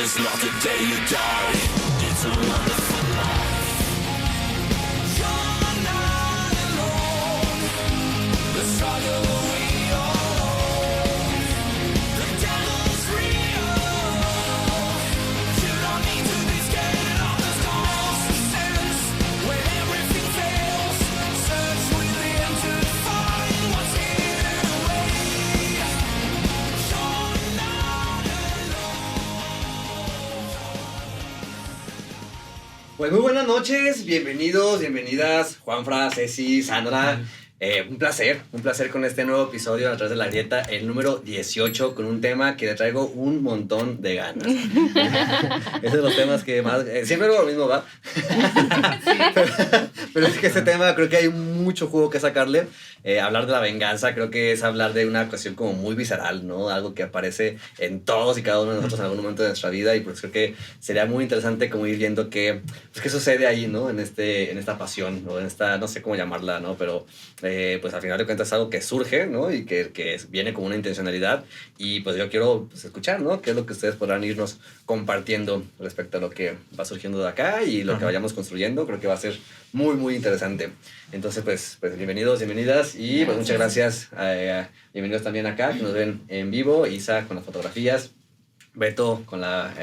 is not the day you die. It's a wonderful life. You're not alone. The struggle we all own. The devil's real. You don't need to be scared of the storms. Sense when everything fails. Search within to find what's hidden away. You're not Pues muy buenas noches, bienvenidos, bienvenidas, Juanfra, Ceci, Sandra. Un placer con este nuevo episodio a través de la grieta, el número 18, con un tema que le traigo un montón de ganas. Es de los temas que más... siempre lo mismo, ¿va? pero es que este tema creo que hay mucho jugo que sacarle. Hablar de la venganza creo que es hablar de una cuestión como muy visceral, ¿no? Algo que aparece en todos y cada uno de nosotros en algún momento de nuestra vida, y pues creo que sería muy interesante como ir viendo qué sucede ahí, ¿no? En esta pasión, o en esta, no sé cómo llamarla, ¿no? Pero pues al final de cuentas es algo que surge, ¿no? Y que viene con una intencionalidad, y pues yo quiero pues, escuchar, ¿no? Qué es lo que ustedes podrán irnos compartiendo respecto a lo que va surgiendo de acá y lo que vayamos construyendo. Creo que va a ser muy, muy interesante. Entonces, pues bienvenidos, bienvenidas, y pues muchas gracias. Bienvenidos también acá, que nos ven en vivo, Isa con las fotografías, Beto con la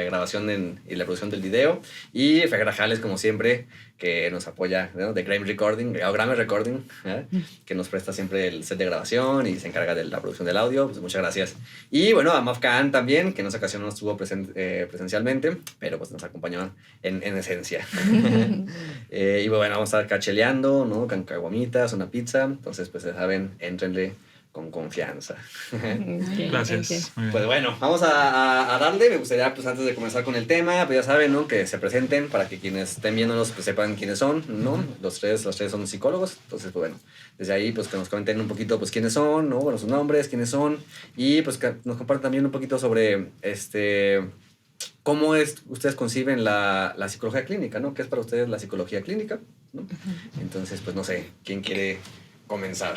grabación y la producción del video, y Fe Grajales, como siempre, que nos apoya, ¿no? De Grammy Recording, que nos presta siempre el set de grabación y se encarga de la producción del audio. Pues muchas gracias. Y bueno, a Maf Khan también, que en esa ocasión no estuvo presencialmente, pero pues nos acompañó en esencia. Y bueno, vamos a estar cacheleando, ¿no? Con caguamitas, una pizza. Entonces, pues ya saben, éntrenle con confianza. Gracias. Pues bueno, vamos a darle. Me gustaría, pues antes de comenzar con el tema, pues ya saben, ¿no? Que se presenten para que quienes estén viéndonos pues sepan quiénes son, ¿no? Los tres son psicólogos. Entonces, pues bueno, desde ahí pues que nos comenten un poquito pues quiénes son, ¿no? Bueno, sus nombres, quiénes son, y pues que nos compartan también un poquito sobre cómo ustedes conciben la psicología clínica, ¿no? ¿Qué es para ustedes la psicología clínica, ¿no? Entonces, pues no sé, ¿quién quiere comenzar?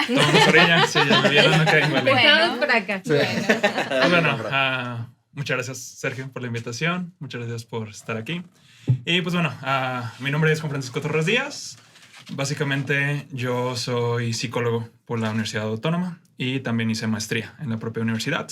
Tomamos orilla, sí, ya me vieron, ok, vale. Empezamos por acá. Sí. Muchas gracias, Sergio, por la invitación. Muchas gracias por estar aquí. Y pues bueno, mi nombre es Juan Francisco Torres Díaz. Básicamente, yo soy psicólogo por la Universidad Autónoma y también hice maestría en la propia universidad.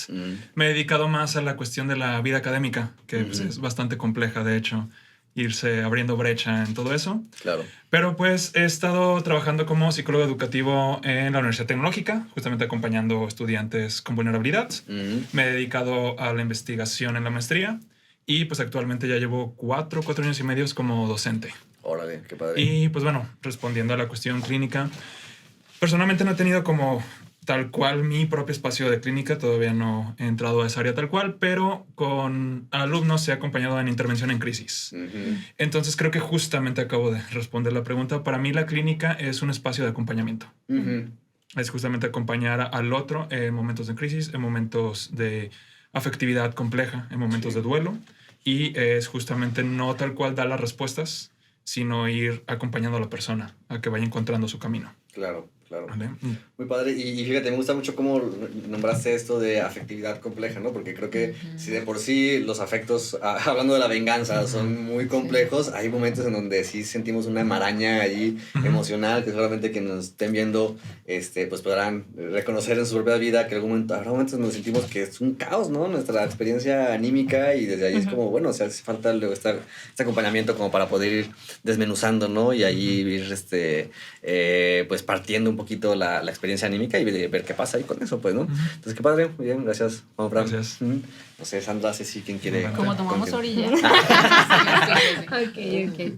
Me he dedicado más a la cuestión de la vida académica, que pues, es bastante compleja, de hecho, irse abriendo brecha en todo eso. Claro. Pero pues he estado trabajando como psicólogo educativo en la Universidad Tecnológica, justamente acompañando estudiantes con vulnerabilidad. Me he dedicado a la investigación en la maestría y pues actualmente ya llevo 4 años y medio como docente. Órale, qué padre. Y pues bueno, respondiendo a la cuestión clínica, personalmente no he tenido como tal cual mi propio espacio de clínica, todavía no he entrado a esa área tal cual, pero con alumnos he acompañado en intervención en crisis. Entonces creo que justamente acabo de responder la pregunta. Para mí la clínica es un espacio de acompañamiento. Es justamente acompañar al otro en momentos de crisis, en momentos de afectividad compleja, en momentos de duelo, y es justamente no tal cual dar las respuestas, sino ir acompañando a la persona a que vaya encontrando su camino. Claro. ¿Vale? Muy padre. Y fíjate, me gusta mucho cómo nombraste esto de afectividad compleja, ¿no? Porque creo que si de por sí los afectos, hablando de la venganza, son muy complejos, hay momentos en donde sí sentimos una maraña ahí emocional, que seguramente quienes nos estén viendo pues podrán reconocer en su propia vida que habrá momentos en donde sentimos que es un caos, ¿no? Nuestra experiencia anímica, y desde ahí es como, bueno, o sea, hace falta luego este acompañamiento como para poder ir desmenuzando, ¿no? Y ahí ir pues partiendo un poquito la experiencia anímica y ver qué pasa ahí con eso, pues, ¿no? Entonces, qué padre, muy bien, gracias, Juan Fran. Gracias. No sé, Sandra, Ceci, ¿quién quiere? Como tomamos orilla. Ok.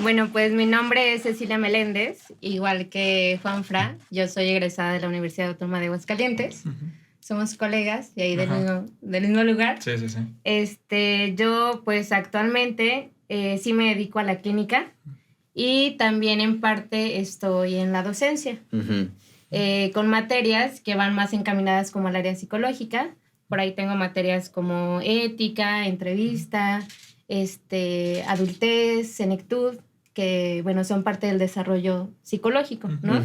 Bueno, pues mi nombre es Cecilia Meléndez, igual que Juanfra. Yo soy egresada de la Universidad Autónoma de Aguascalientes. Somos colegas y ahí del mismo lugar. Sí. Yo, pues, actualmente sí me dedico a la clínica. Y también en parte estoy en la docencia, con materias que van más encaminadas como al área psicológica. Por ahí tengo materias como ética, entrevista, adultez, senectud, que bueno, son parte del desarrollo psicológico, ¿no?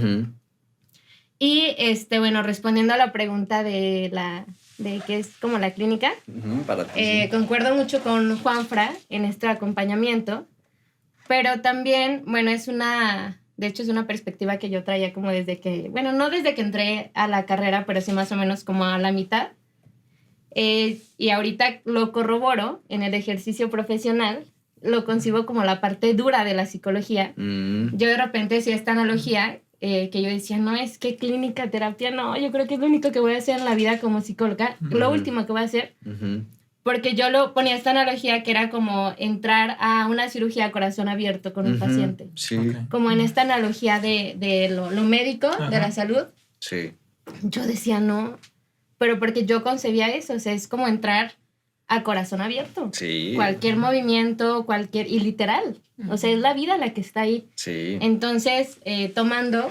Y bueno, respondiendo a la pregunta de qué es como la clínica, Para ti. concuerdo mucho con Juanfra en este acompañamiento, pero también, bueno, de hecho es una perspectiva que yo traía como desde que, bueno, no desde que entré a la carrera, pero sí más o menos como a la mitad. Y ahorita lo corroboro en el ejercicio profesional, lo concibo como la parte dura de la psicología. Yo de repente hacía esta analogía que yo decía, no, es que clínica, terapia, no, yo creo que es lo único que voy a hacer en la vida como psicóloga, lo último que voy a hacer, porque yo lo ponía esta analogía que era como entrar a una cirugía a corazón abierto con un paciente. Sí. Ok. Como en esta analogía de lo médico, de la salud. Sí. Yo decía, no, pero porque yo concebía eso, o sea, es como entrar a corazón abierto. Sí. Cualquier movimiento, y literal, o sea, es la vida la que está ahí. Sí. Entonces, tomando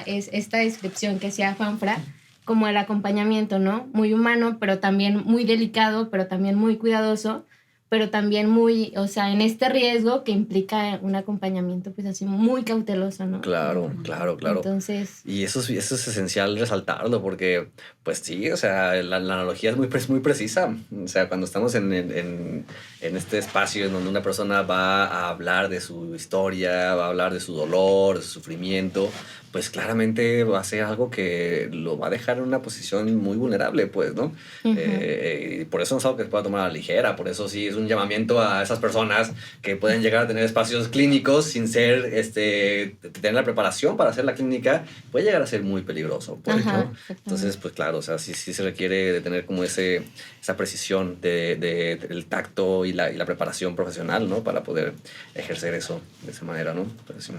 esta descripción que hacía Juanfra, como el acompañamiento, ¿no? Muy humano, pero también muy delicado, pero también muy cuidadoso, pero también muy, o sea, en este riesgo que implica un acompañamiento, pues así muy cauteloso, ¿no? Claro, claro, claro. Entonces, Y eso es esencial resaltarlo porque, pues sí, o sea, la analogía es muy precisa. O sea, cuando estamos en este espacio en donde una persona va a hablar de su historia, va a hablar de su dolor, de su sufrimiento, pues claramente va a ser algo que lo va a dejar en una posición muy vulnerable, pues, ¿no? Y por eso no es algo que se pueda tomar a la ligera, por eso sí es un llamamiento a esas personas que pueden llegar a tener espacios clínicos sin tener la preparación para hacer la clínica, puede llegar a ser muy peligroso, pues, ¿no? Entonces, pues claro, o sea, sí se requiere de tener como esa precisión del tacto y la preparación profesional, ¿no? Para poder ejercer eso de esa manera, ¿no? Pero sí,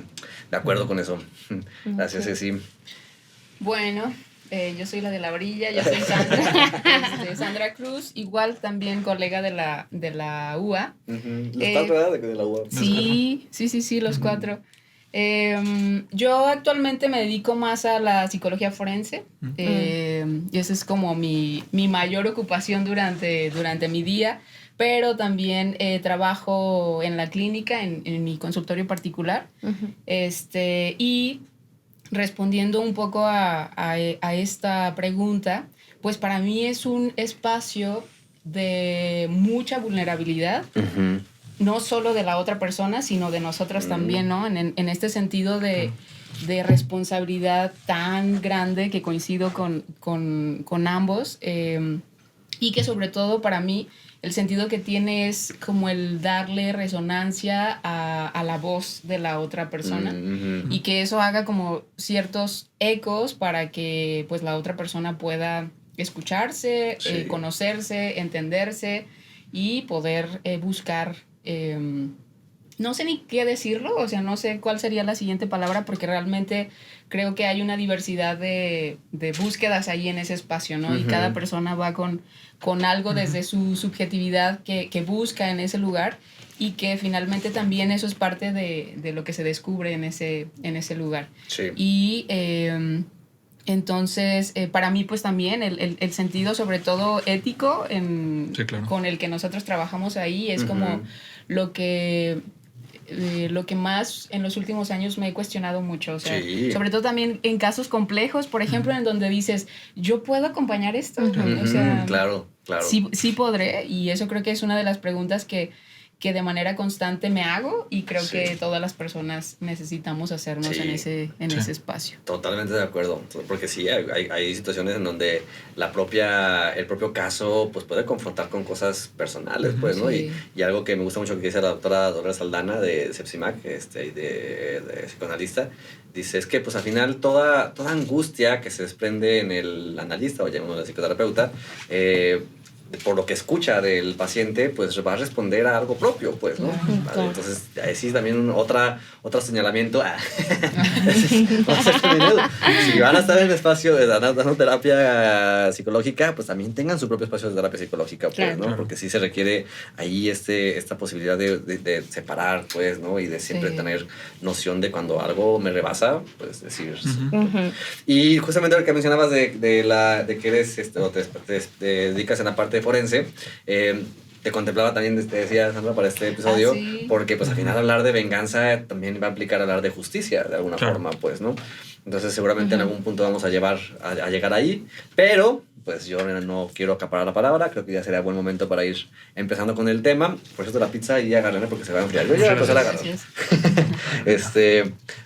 de acuerdo con eso. Gracias, Ceci. Bueno, yo soy la de la orilla, yo soy Sandra, Sandra Cruz, igual también colega de la UA. Los cuatro, ¿verdad? De la UAP. Sí, los cuatro. Yo actualmente me dedico más a la psicología forense y esa es como mi mayor ocupación durante mi día, pero también trabajo en la clínica, en mi consultorio particular. Y respondiendo un poco a esta pregunta, pues para mí es un espacio de mucha vulnerabilidad, no solo de la otra persona, sino de nosotras también, ¿no? En este sentido de responsabilidad tan grande que coincido con ambos, y que sobre todo para mí el sentido que tiene es como el darle resonancia a la voz de la otra persona y que eso haga como ciertos ecos para que pues la otra persona pueda escucharse, conocerse, entenderse y poder buscar, no sé ni qué decirlo, o sea, no sé cuál sería la siguiente palabra porque realmente creo que hay una diversidad de búsquedas ahí en ese espacio, ¿no? Y cada persona va con algo desde su subjetividad que busca en ese lugar y que finalmente también eso es parte de lo que se descubre en ese lugar. Sí. Y entonces, para mí pues también el sentido sobre todo ético con el que nosotros trabajamos ahí es como lo que más en los últimos años me he cuestionado mucho, o sea, sobre todo también en casos complejos, por ejemplo, en donde dices, ¿yo puedo acompañar esto? O sea, claro. Sí podré, y eso creo que es una de las preguntas que de manera constante me hago y creo que todas las personas necesitamos hacernos en ese espacio. Totalmente de acuerdo, porque sí, hay situaciones en donde el propio caso pues puede confrontar con cosas personales, pues, ¿no? Y algo que me gusta mucho que dice la doctora Dolores Aldana de Sepsimac, de psicoanalista, dice es que pues al final toda angustia que se desprende en el analista o llamémoslo el psicoterapeuta, por lo que escucha del paciente, pues va a responder a algo propio, pues, ¿no? Vale, entonces, ahí sí también otro señalamiento. Si van a estar en el espacio dando terapia psicológica, pues también tengan su propio espacio de terapia psicológica, pues, ¿no? Porque sí se requiere ahí esta posibilidad de separar, pues, ¿no? Y de siempre tener noción de cuando algo me rebasa, pues, decir. Y justamente lo que mencionabas de que eres, o te dedicas en la parte forense, te contemplaba también, te decía Sandra, para este episodio, sí. porque pues al final hablar de venganza también va a implicar hablar de justicia de alguna forma, pues, ¿no? Entonces seguramente en algún punto vamos a llegar ahí, pero pues yo no quiero acaparar la palabra, creo que ya sería buen momento para ir empezando con el tema. Por cierto, la pizza y agarrarla porque se va a enfriar. Yo ya empecé a agarrar.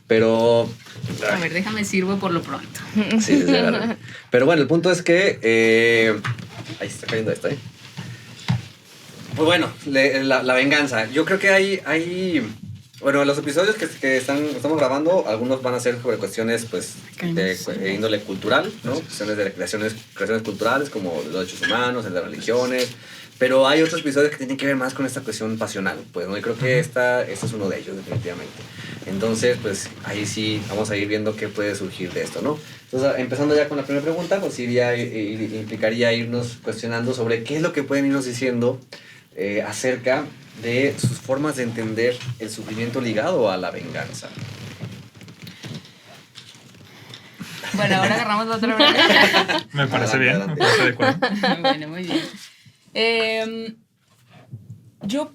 Pero... A ver, déjame sirvo por lo pronto. Sí, sí, agarré. Pero bueno, el punto es que... ahí está cayendo esto, ¿eh? Pues bueno, la venganza. Yo creo que hay bueno, los episodios que estamos grabando, algunos van a ser sobre cuestiones pues, de índole cultural, ¿no? Cuestiones de creaciones culturales como los derechos humanos, el de religiones. Pero hay otros episodios que tienen que ver más con esta cuestión pasional, pues, ¿no? Y creo que este es uno de ellos, definitivamente. Entonces, pues, ahí sí vamos a ir viendo qué puede surgir de esto, ¿no? Entonces, empezando ya con la primera pregunta, pues implicaría irnos cuestionando sobre qué es lo que pueden irnos diciendo acerca de sus formas de entender el sufrimiento ligado a la venganza. Bueno, ahora agarramos la otra vez. Me parece Adelante, bien, adelante. me parece adecuado. Bueno, muy bien. Yo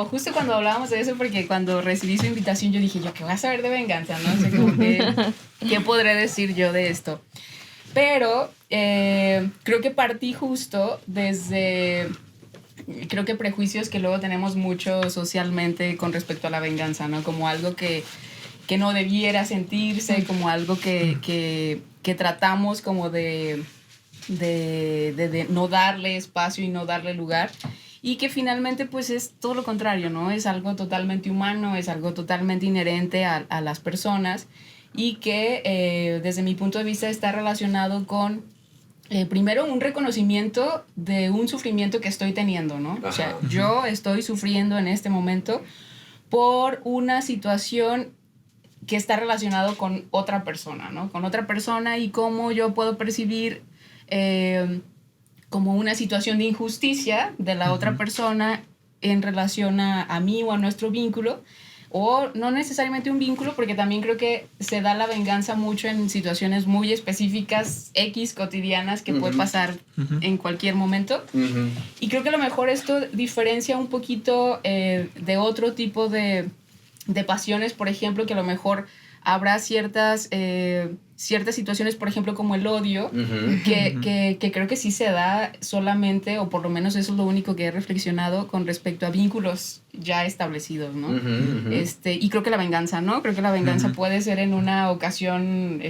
justo cuando hablábamos de eso, porque cuando recibí su invitación yo dije, yo qué voy a saber de venganza, no sé cómo qué podré decir yo de esto. Pero creo que partí justo desde, creo que prejuicios que luego tenemos mucho socialmente con respecto a la venganza, ¿no? Como algo que no debiera sentirse, como algo que tratamos como de no darle espacio y no darle lugar, y que finalmente pues es todo lo contrario, ¿no? Es algo totalmente humano, es algo totalmente inherente a las personas, y que desde mi punto de vista está relacionado con primero un reconocimiento de un sufrimiento que estoy teniendo, ¿no? Ajá. O sea, yo estoy sufriendo en este momento por una situación que está relacionado con otra persona, ¿no? Con otra persona, y cómo yo puedo percibir como una situación de injusticia de la otra persona en relación a mí o a nuestro vínculo, o no necesariamente un vínculo, porque también creo que se da la venganza mucho en situaciones muy específicas, cotidianas, que puede pasar en cualquier momento. Y creo que a lo mejor esto diferencia un poquito de otro tipo de pasiones, por ejemplo, que a lo mejor habrá ciertas situaciones, por ejemplo, como el odio, que creo que sí se da solamente, o por lo menos eso es lo único que he reflexionado con respecto a vínculos ya establecidos, ¿no? Y creo que la venganza, ¿no? Creo que la venganza puede ser en una ocasión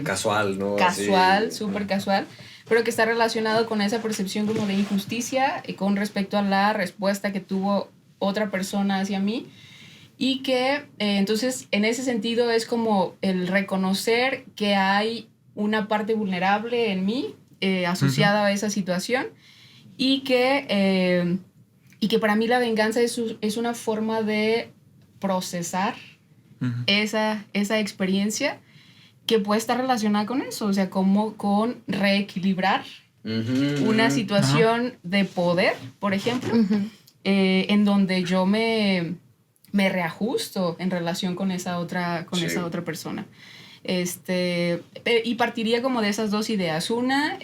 Casual, ¿no? casual, Así. súper casual, pero que está relacionado con esa percepción como de injusticia con respecto a la respuesta que tuvo otra persona hacia mí. Y que entonces en ese sentido es como el reconocer que hay una parte vulnerable en mí asociada a esa situación, y que para mí la venganza es una forma de procesar esa experiencia que puede estar relacionada con eso, o sea, como con reequilibrar una situación de poder, por ejemplo, en donde yo me reajusto en relación con esa otra persona. Y partiría como de esas dos ideas. Una,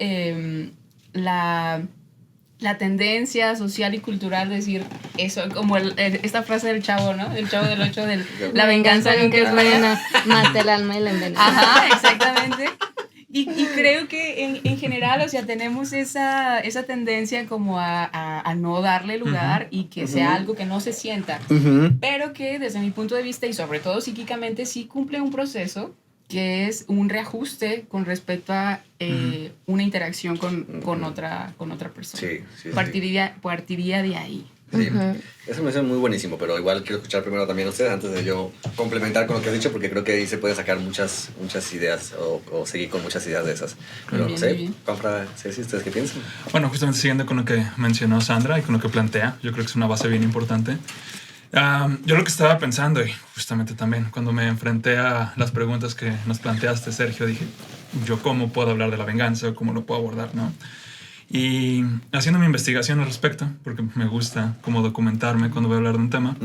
la tendencia social y cultural de decir eso, como esta frase del Chavo, ¿no? Del Chavo del 8, la venganza nunca es buena. Mata el alma y la envenena. Ajá, exactamente. Y creo que en general, o sea, tenemos esa tendencia como a no darle lugar y que sea algo que no se sienta, pero que desde mi punto de vista y sobre todo psíquicamente sí cumple un proceso que es un reajuste con respecto a una interacción con otra persona. Sí. Partiría de ahí. Sí. Eso me parece muy buenísimo, pero igual quiero escuchar primero también a ustedes antes de yo complementar con lo que has dicho, porque creo que ahí se pueden sacar muchas ideas o seguir con muchas ideas de esas. Pero no sé, Juanfra, Ceci, ¿ustedes qué piensan? Bueno, justamente siguiendo con lo que mencionó Sandra y con lo que plantea, yo creo que es una base bien importante. Yo lo que estaba pensando, y justamente también cuando me enfrenté a las preguntas que nos planteaste, Sergio, dije, ¿yo cómo puedo hablar de la venganza o cómo lo puedo abordar, no? Y haciendo mi investigación al respecto, porque me gusta como documentarme cuando voy a hablar de un tema,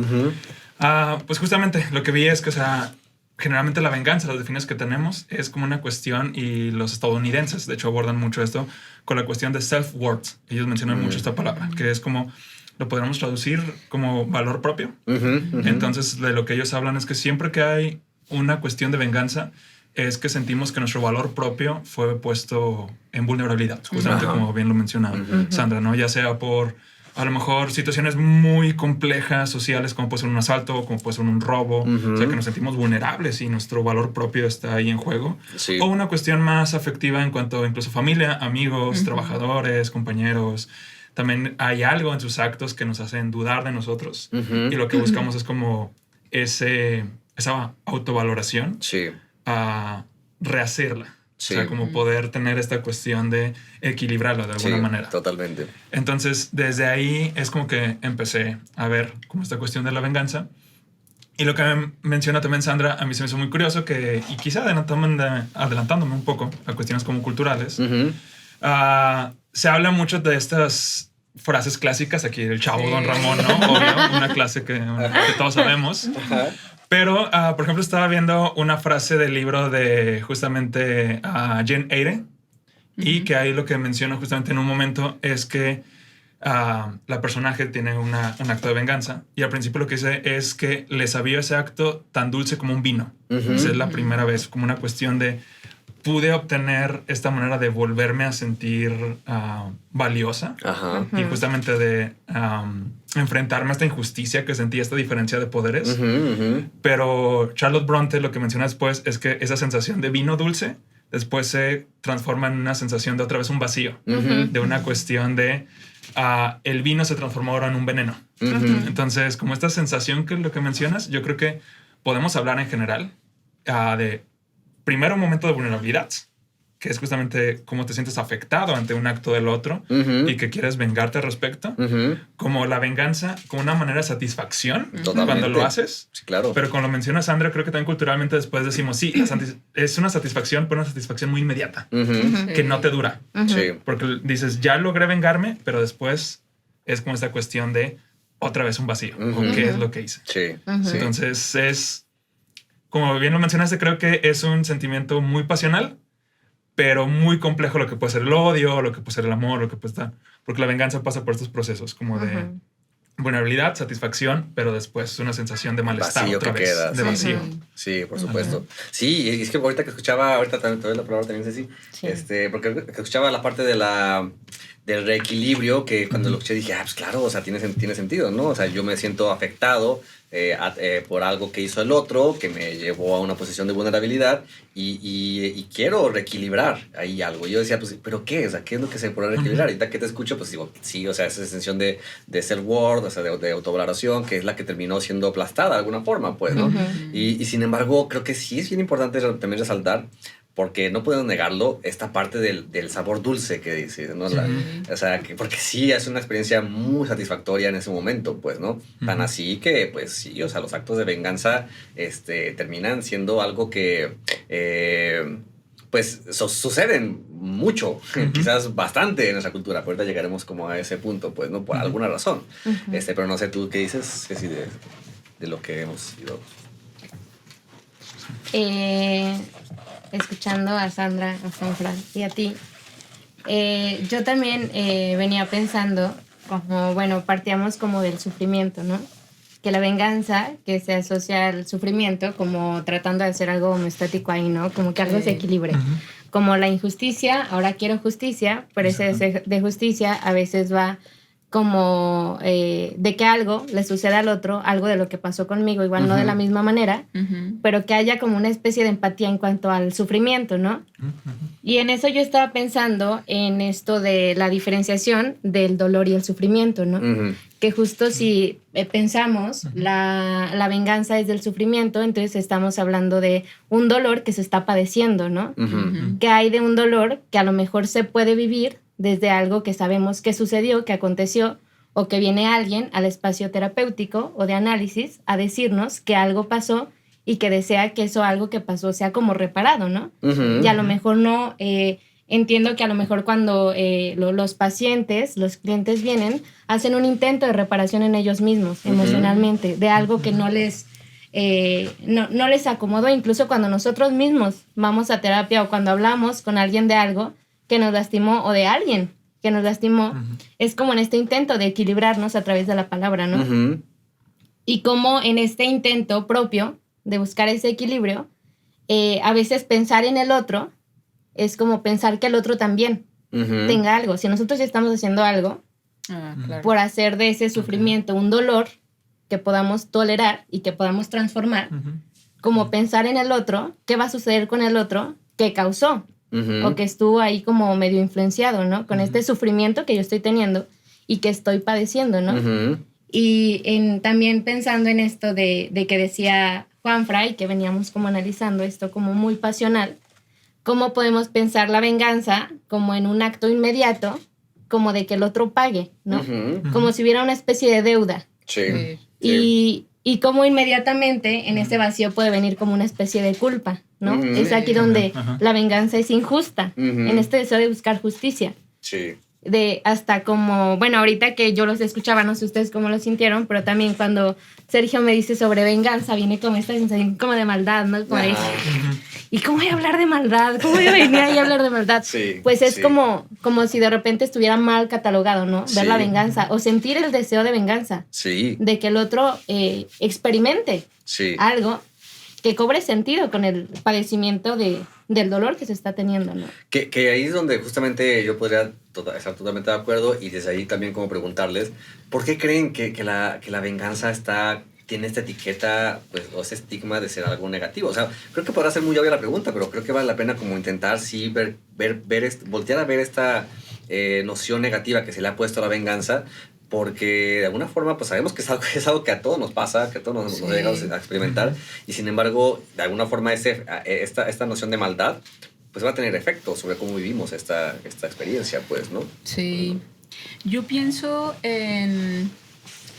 pues justamente lo que vi es que, o sea, generalmente la venganza, las definiciones que tenemos, es como una cuestión, y los estadounidenses, de hecho, abordan mucho esto, con la cuestión de self-worth. Ellos mencionan mucho esta palabra, que es como, lo podríamos traducir como valor propio. Entonces, de lo que ellos hablan es que siempre que hay una cuestión de venganza, es que sentimos que nuestro valor propio fue puesto en vulnerabilidad, justamente como bien lo mencionaba Sandra, ¿no? Ya sea por, a lo mejor, situaciones muy complejas sociales, como puede ser un asalto, como puede ser un robo, o sea, que nos sentimos vulnerables y nuestro valor propio está ahí en juego. Sí. O una cuestión más afectiva en cuanto a incluso familia, amigos, trabajadores, compañeros. También hay algo en sus actos que nos hacen dudar de nosotros. Y lo que buscamos es como esa autovaloración, Sí. a rehacerla. Sí. O sea, como poder tener esta cuestión de equilibrarla de alguna Sí, manera. totalmente. Entonces, desde ahí es como que empecé a ver como esta cuestión de la venganza. Y lo que menciona también Sandra, a mí se me hizo muy curioso que, y quizá adelantándome un poco a cuestiones como culturales, se habla mucho de estas frases clásicas, aquí el Chavo, Sí. Don Ramón, ¿no? Obvio, una clase que todos sabemos. Pero, por ejemplo, estaba viendo una frase del libro de justamente Jane Eyre, y que ahí lo que menciona justamente en un momento es que la personaje tiene un acto de venganza, y al principio lo que dice es que le sabía ese acto tan dulce como un vino. Esa es la primera vez, como una cuestión de pude obtener esta manera de volverme a sentir valiosa. Ajá. Y justamente de enfrentarme a esta injusticia que sentía, esta diferencia de poderes. Pero Charlotte Bronte lo que menciona después es que esa sensación de vino dulce después se transforma en una sensación de otra vez un vacío, de una cuestión de el vino se transformó ahora en un veneno. Entonces, como esta sensación que es lo que mencionas, yo creo que podemos hablar en general de primero un momento de vulnerabilidad, que es justamente cómo te sientes afectado ante un acto del otro y que quieres vengarte al respecto, como la venganza, como una manera de satisfacción cuando lo haces. Sí, claro. Pero como lo menciona Sandra, creo que también culturalmente después decimos, sí, es una satisfacción, pero una satisfacción muy inmediata, que no te dura. Sí. Porque dices, ya logré vengarme, pero después es como esta cuestión de otra vez un vacío, o qué es lo que hice. Sí. Sí. Entonces es, como bien lo mencionaste, creo que es un sentimiento muy pasional, pero muy complejo lo que puede ser el odio, lo que puede ser el amor, lo que puede estar... Porque la venganza pasa por estos procesos como de vulnerabilidad, satisfacción, pero después una sensación de malestar Vacío otra que vez, queda, de sí. vacío. Sí, por supuesto. Sí, y es que ahorita que escuchaba, ahorita también te doy la palabra también, Ceci, porque que escuchaba la parte de del reequilibrio, que cuando lo escuché dije, pues claro, o sea, tiene sentido, ¿no? O sea, yo me siento afectado por algo que hizo el otro, que me llevó a una posición de vulnerabilidad y quiero reequilibrar ahí algo. Y yo decía, pues, ¿pero qué? O sea, ¿qué es lo que se puede reequilibrar? Ahorita que te escucho, pues digo, sí, o sea, esa sensación de self-worth, o sea, de autovaloración, que es la que terminó siendo aplastada de alguna forma, pues, ¿no? Y sin embargo, creo que sí es bien importante también resaltar, porque no podemos negarlo, esta parte del sabor dulce que dice, ¿no? O sea, porque sí es una experiencia muy satisfactoria en ese momento, pues, ¿no? Tan así que, pues sí, o sea, los actos de venganza terminan siendo algo que, pues, suceden mucho, quizás bastante en nuestra cultura, pero ahorita llegaremos como a ese punto, pues, ¿no? Por alguna razón. Pero no sé, ¿tú qué dices, Ceci, de lo que hemos ido? Escuchando a Sandra, a Sanfran y a ti, yo también venía pensando como, bueno, partíamos como del sufrimiento, ¿no? Que la venganza, que se asocia al sufrimiento, como tratando de hacer algo homeostático ahí, ¿no? Como que algo se equilibre. Como la injusticia, ahora quiero justicia, pero ese deseo de justicia a veces va como de que algo le suceda al otro, algo de lo que pasó conmigo, igual no de la misma manera, pero que haya como una especie de empatía en cuanto al sufrimiento, ¿no? Y en eso yo estaba pensando en esto de la diferenciación del dolor y el sufrimiento, ¿no? Que justo si pensamos la venganza es del sufrimiento, entonces estamos hablando de un dolor que se está padeciendo, ¿no? Que hay de un dolor que a lo mejor se puede vivir desde algo que sabemos que sucedió, que aconteció, o que viene alguien al espacio terapéutico o de análisis a decirnos que algo pasó y que desea que eso algo que pasó sea como reparado, ¿no? Y a lo mejor no, entiendo que a lo mejor cuando los pacientes, los clientes vienen, hacen un intento de reparación en ellos mismos, emocionalmente, de algo que no les no les acomodó. Incluso cuando nosotros mismos vamos a terapia o cuando hablamos con alguien de algo que nos lastimó o de alguien que nos lastimó, es como en este intento de equilibrarnos a través de la palabra, ¿no? Ujú. Y como en este intento propio de buscar ese equilibrio, a veces pensar en el otro es como pensar que el otro también Ujú. tenga algo. Si nosotros ya estamos haciendo algo, Claro. por hacer de ese sufrimiento un dolor que podamos tolerar y que podamos transformar, como pensar en el otro, qué va a suceder con el otro que causó Ujú. o que estuvo ahí como medio influenciado, ¿no? Con este sufrimiento que yo estoy teniendo y que estoy padeciendo, ¿no? Ujú. Y también pensando en esto de que decía Juan Fray, que veníamos como analizando esto como muy pasional, cómo podemos pensar la venganza como en un acto inmediato, como de que el otro pague, ¿no? Ujú. Como si hubiera una especie de deuda. Sí. Sí. Y cómo inmediatamente en ese vacío puede venir como una especie de culpa, ¿no? Ujú. Es aquí donde Ajá. la venganza es injusta, Ujú. en este deseo de buscar justicia. Sí. De hasta como, bueno, ahorita que yo los escuchaba, no sé ustedes cómo lo sintieron, pero también cuando Sergio me dice sobre venganza, viene como esta sensación como de maldad, ¿no? Como de, Ajá. ¿y cómo voy a hablar de maldad? ¿Cómo voy a venir ahí a hablar de maldad? Sí, Pues es sí. como si de repente estuviera mal catalogado, ¿no? Ver Sí. la venganza o sentir el deseo de venganza, Sí. de que el otro experimente Sí. algo que cobre sentido con el padecimiento del dolor que se está teniendo, ¿no? Que ahí es donde justamente yo podría estar totalmente de acuerdo y desde ahí también como preguntarles, ¿por qué creen que la venganza tiene esta etiqueta pues, o ese estigma de ser algo negativo? O sea, creo que podrá ser muy obvia la pregunta, pero creo que vale la pena como intentar sí voltear a ver esta noción negativa que se le ha puesto a la venganza, porque de alguna forma pues sabemos que es algo que a todos nos pasa, que a todos nos Sí. llegamos a experimentar, y sin embargo, de alguna forma esta noción de maldad pues va a tener efecto sobre cómo vivimos esta experiencia, pues, ¿no? Sí. Yo pienso en...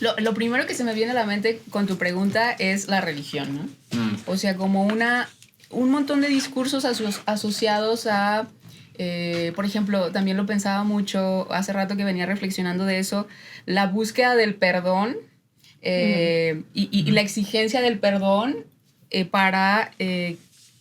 Lo primero que se me viene a la mente con tu pregunta es la religión, ¿no? O sea, como un montón de discursos asociados a... por ejemplo, también lo pensaba mucho hace rato que venía reflexionando de eso, la búsqueda del perdón y la exigencia del perdón para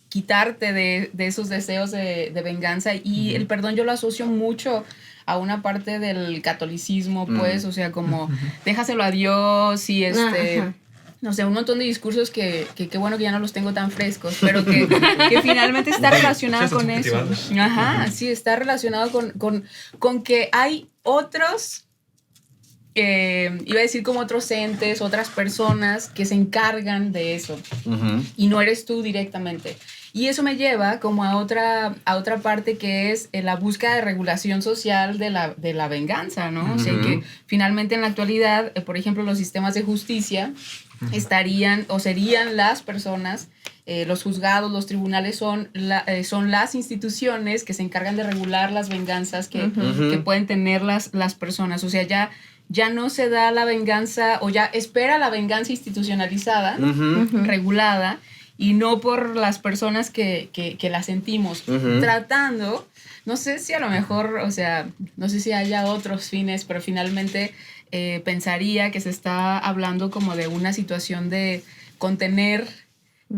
quitarte de esos deseos de venganza. Y el perdón yo lo asocio mucho a una parte del catolicismo, pues, o sea, como déjaselo a Dios y Ajá. no sé, un montón de discursos que qué bueno que ya no los tengo tan frescos, pero que finalmente está relacionado Sí, con están eso. cultivados. Ajá, sí, está relacionado con que hay otros, iba a decir como otros entes, otras personas que se encargan de eso Ujú. y no eres tú directamente. Y eso me lleva como a otra parte que es la búsqueda de regulación social de la venganza, ¿no? O sea, que finalmente en la actualidad, por ejemplo, los sistemas de justicia estarían o serían las personas, los juzgados, los tribunales son las instituciones que se encargan de regular las venganzas que pueden tener las personas. O sea, ya no se da la venganza o ya espera la venganza institucionalizada, regulada, y no por las personas que la sentimos, tratando, no sé si a lo mejor, o sea, no sé si haya otros fines, pero finalmente pensaría que se está hablando como de una situación de contener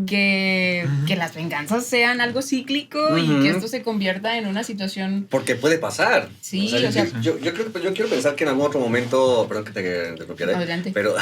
que las venganzas sean algo cíclico y que esto se convierta en una situación... Porque puede pasar. Sí, o sea, o sea- yo quiero pensar que en algún otro momento, perdón que te interrumpiera, Adelante. pero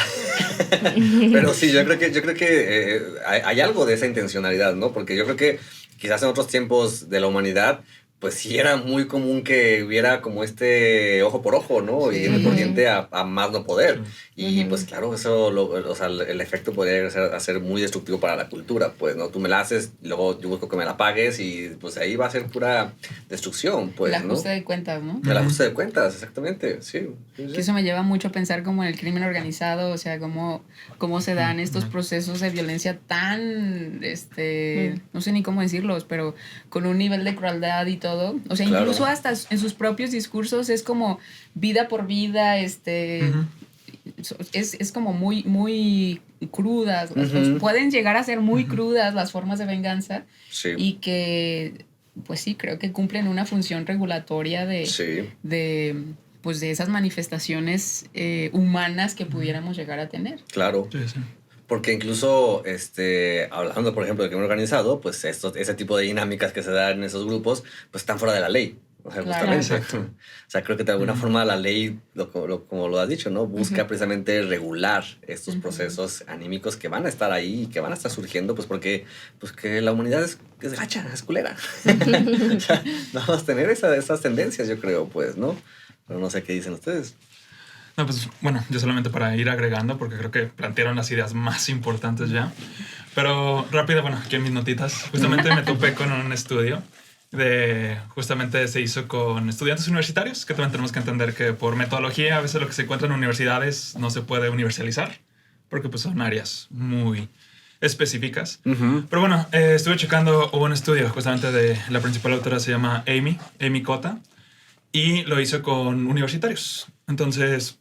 sí, yo creo que hay algo de esa intencionalidad, ¿no? Porque yo creo que quizás en otros tiempos de la humanidad, pues sí era muy común que hubiera como este ojo por ojo, ¿no? Y de corriente a más no poder. Y pues claro, eso, o sea, el efecto podría ser muy destructivo para la cultura, pues, ¿no? Tú me la haces, luego yo busco que me la pagues y pues ahí va a ser pura destrucción, pues, el ¿no? ajuste de cuentas, ¿no? El ajuste de cuentas, exactamente, sí. Que eso me lleva mucho a pensar como en el crimen organizado, o sea, cómo se dan estos procesos de violencia tan, no sé ni cómo decirlos, pero con un nivel de crueldad y todo. O sea, Claro. incluso hasta en sus propios discursos es como vida por vida, es como muy, muy crudas. Pueden llegar a ser muy crudas las formas de venganza Sí. y que, pues sí, creo que cumplen una función regulatoria Sí. pues de esas manifestaciones humanas que pudiéramos llegar a tener. Claro. Sí, sí. Porque incluso, hablando, por ejemplo, del crimen organizado, pues ese tipo de dinámicas que se dan en esos grupos, pues están fuera de la ley. O sea, Claro. justamente. Exacto. O sea, creo que de alguna forma la ley, como lo has dicho, ¿no? Busca precisamente regular estos procesos anímicos que van a estar ahí y que van a estar surgiendo, pues porque pues que la humanidad es gacha, es culera. O sea, vamos a tener esas tendencias, yo creo, pues, ¿no? Pero no sé qué dicen ustedes. No, pues bueno, yo solamente para ir agregando, porque creo que plantearon las ideas más importantes ya. Pero rápido, bueno, aquí en mis notitas, justamente me topé con un estudio justamente se hizo con estudiantes universitarios, que también tenemos que entender que por metodología a veces lo que se encuentra en universidades no se puede universalizar, porque pues son áreas muy específicas. Pero bueno, estuve checando, hubo un estudio justamente de la principal autora, se llama Amy Cota, y lo hizo con universitarios. Entonces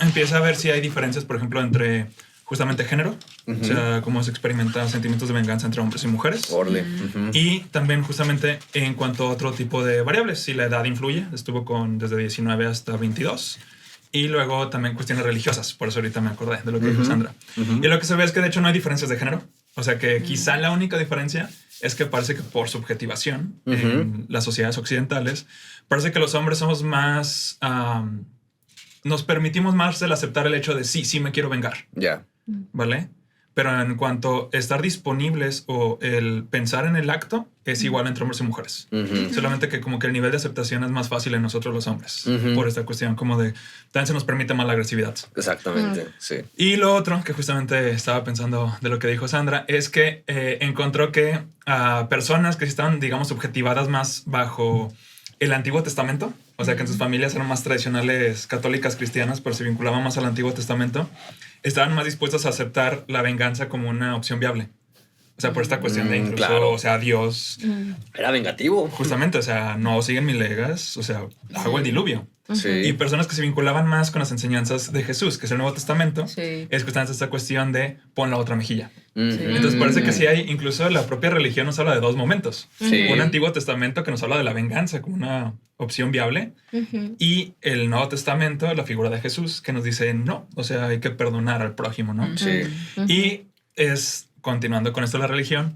empieza a ver si hay diferencias, por ejemplo, entre justamente género, o sea, cómo se experimentan sentimientos de venganza entre hombres y mujeres. Orle. Y también justamente en cuanto a otro tipo de variables, si la edad influye, estuvo con desde 19 hasta 22. Y luego también cuestiones religiosas, por eso ahorita me acordé de lo que dijo Sandra. Y lo que se ve es que de hecho no hay diferencias de género. O sea que quizá la única diferencia es que parece que por subjetivación en las sociedades occidentales, parece que los hombres somos más... nos permitimos más el aceptar el hecho de sí me quiero vengar. Ya. ¿Vale? Pero en cuanto a estar disponibles o el pensar en el acto, es igual entre hombres y mujeres. Solamente que como que el nivel de aceptación es más fácil en nosotros los hombres. Por esta cuestión como de... También se nos permite más la agresividad. Exactamente, sí. Y lo otro que justamente estaba pensando de lo que dijo Sandra es que encontró que personas que estaban, digamos, subjetivadas más bajo el Antiguo Testamento, o sea que en sus familias eran más tradicionales católicas cristianas, pero se vinculaban más al Antiguo Testamento, estaban más dispuestos a aceptar la venganza como una opción viable. O sea, por esta cuestión de incluso, claro. o sea, Dios... Era vengativo. Justamente, o sea, no siguen mis legas, o sea, hago el diluvio. Sí. Y personas que se vinculaban más con las enseñanzas de Jesús, que es el Nuevo Testamento, Sí. es justamente esta cuestión de pon la otra mejilla. Ujú. Entonces parece que sí hay, incluso la propia religión nos habla de dos momentos. Sí. Un Antiguo Testamento que nos habla de la venganza como una opción viable y el Nuevo Testamento, la figura de Jesús, que nos dice no, o sea, hay que perdonar al prójimo, ¿no? Sí. Y es, continuando con esto de la religión,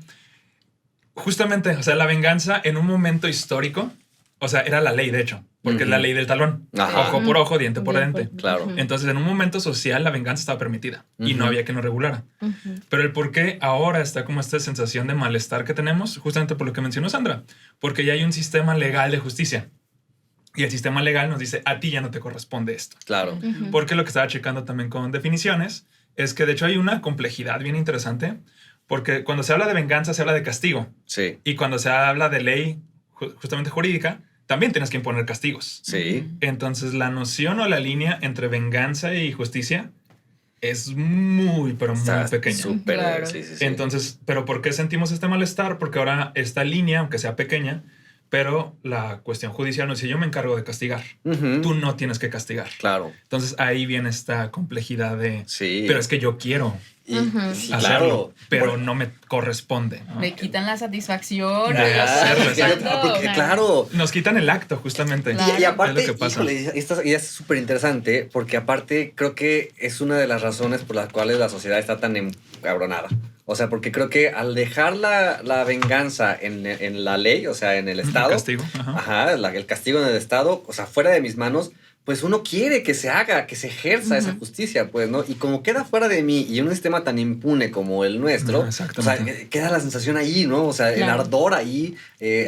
justamente, o sea, la venganza en un momento histórico, o sea, era la ley, de hecho, porque es la ley del talón. Ajá. Ojo por ojo, diente por diente. Claro. Entonces, en un momento social, la venganza estaba permitida y no había quien lo regulara. Pero el por qué ahora está como esta sensación de malestar que tenemos, justamente por lo que mencionó Sandra, porque ya hay un sistema legal de justicia. Y el sistema legal nos dice, a ti ya no te corresponde esto. Claro. Porque lo que estaba checando también con definiciones es que de hecho hay una complejidad bien interesante, porque cuando se habla de venganza se habla de castigo. Sí. Y cuando se habla de ley justamente jurídica, también tienes que imponer castigos. Sí. Entonces la noción o la línea entre venganza y justicia es muy, pero muy Está pequeña. súper. Claro. Sí. Entonces, ¿pero por qué sentimos este malestar? Porque ahora esta línea, aunque sea pequeña, pero la cuestión judicial nos dice, yo me encargo de castigar. Ujú. Tú no tienes que castigar. Claro. Entonces ahí viene esta complejidad de... Sí. Pero es que yo quiero Y, sí, hacerlo, claro. pero no me corresponde, ¿no? Me quitan la satisfacción. De hacerlo, Exacto. Porque, claro. Nos quitan el acto, justamente. Claro. Y aparte, Es lo que pasa. híjole, esta idea es súper interesante porque aparte creo que es una de las razones por las cuales la sociedad está tan encabronada. O sea, porque creo que al dejar la venganza en la ley, o sea, en el Estado, El castigo. Ajá. el castigo en el Estado, o sea, fuera de mis manos, pues uno quiere que se haga, que se ejerza esa justicia, pues, ¿no? Y como queda fuera de mí y en un sistema tan impune como el nuestro, o sea, Exactamente. queda la sensación ahí, ¿no? O sea, el Claro. ardor ahí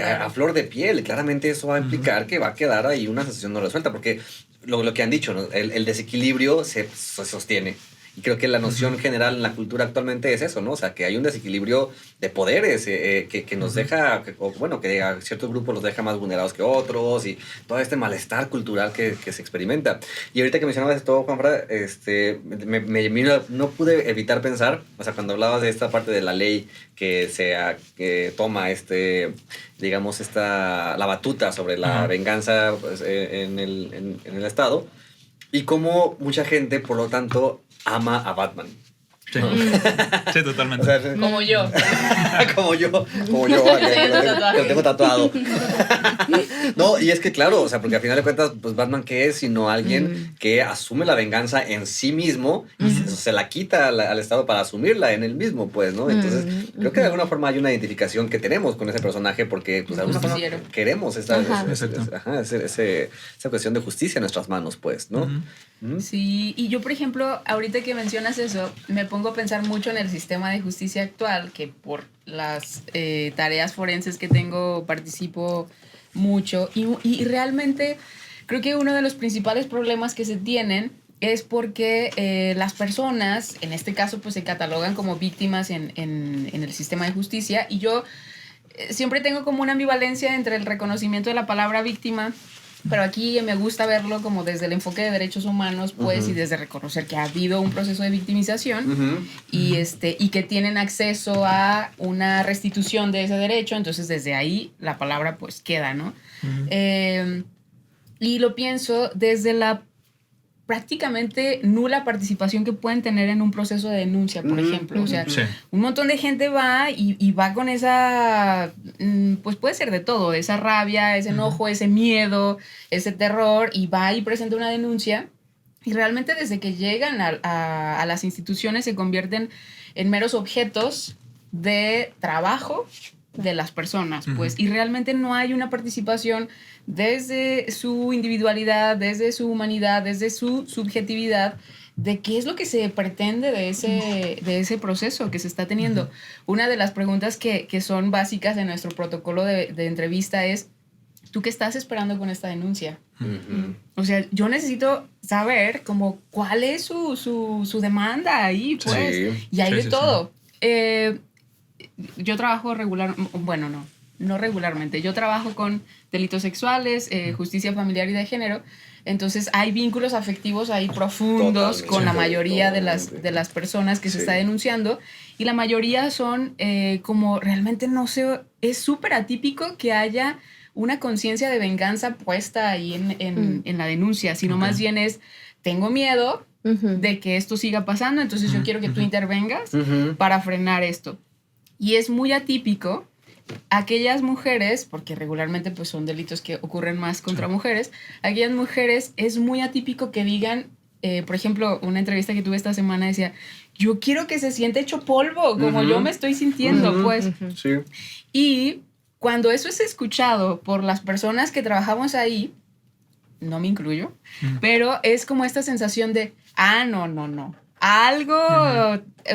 a flor de piel. Claramente eso va a implicar que va a quedar ahí una sensación no resuelta, porque lo que han dicho, ¿no? El desequilibrio se sostiene. Y creo que la noción general en la cultura actualmente es eso, ¿no? O sea, que hay un desequilibrio de poderes que nos deja, que a ciertos grupos los deja más vulnerados que otros y todo este malestar cultural que se experimenta. Y ahorita que mencionabas esto, Juanfra, no pude evitar pensar, o sea, cuando hablabas de esta parte de la ley que toma digamos, la batuta sobre la venganza pues, en el Estado, y cómo mucha gente, por lo tanto, ama a Batman. Sí, sí, totalmente. O sea, Como yo. como yo, que lo tengo tatuado. No, y es que claro, o sea, porque al final de cuentas, pues Batman, ¿qué es? Sino alguien que asume la venganza en sí mismo y se la quita al Estado para asumirla en él mismo, pues, ¿no? Entonces, creo que de alguna forma hay una identificación que tenemos con ese personaje porque, pues, de alguna forma Justiciero. queremos esa cuestión de justicia en nuestras manos, pues, ¿no? Sí, y yo, por ejemplo, ahorita que mencionas eso, me pongo a pensar mucho en el sistema de justicia actual, que por las tareas forenses que tengo participo mucho, y realmente creo que uno de los principales problemas que se tienen es porque las personas, en este caso, pues se catalogan como víctimas en el sistema de justicia, y yo siempre tengo como una ambivalencia entre el reconocimiento de la palabra víctima, pero aquí me gusta verlo como desde el enfoque de derechos humanos, pues, y desde reconocer que ha habido un proceso de victimización y que tienen acceso a una restitución de ese derecho, entonces desde ahí la palabra pues queda, ¿no? Y lo pienso desde la prácticamente nula participación que pueden tener en un proceso de denuncia, por ejemplo. O sea, Sí. un montón de gente va y va con esa, pues puede ser de todo, esa rabia, ese enojo, ese miedo, ese terror, y va y presenta una denuncia. Y realmente desde que llegan a las instituciones se convierten en meros objetos de trabajo de las personas, pues, y realmente no hay una participación desde su individualidad, desde su humanidad, desde su subjetividad, de qué es lo que se pretende de ese proceso que se está teniendo. Una de las preguntas que son básicas en nuestro protocolo de entrevista es, ¿tú qué estás esperando con esta denuncia? O sea, yo necesito saber como cuál es su demanda ahí, pues, Sí. y hay de Sí. todo. Yo trabajo no regularmente, yo trabajo con delitos sexuales, justicia familiar y de género, entonces hay vínculos afectivos ahí profundos Totalmente. con la Sí, mayoría de totalmente. las personas que se Sí. está denunciando, y la mayoría son como realmente no sé, es súper atípico que haya una conciencia de venganza puesta ahí en la denuncia, sino Ok. más bien es, tengo miedo de que esto siga pasando, entonces yo quiero que tú intervengas para frenar esto. Y es muy atípico aquellas mujeres, porque regularmente pues son delitos que ocurren más contra mujeres, aquellas mujeres es muy atípico que digan, por ejemplo, una entrevista que tuve esta semana decía, yo quiero que se siente hecho polvo, como yo me estoy sintiendo, pues. Sí. Y cuando eso es escuchado por las personas que trabajamos ahí, no me incluyo, pero es como esta sensación de, no. Algo,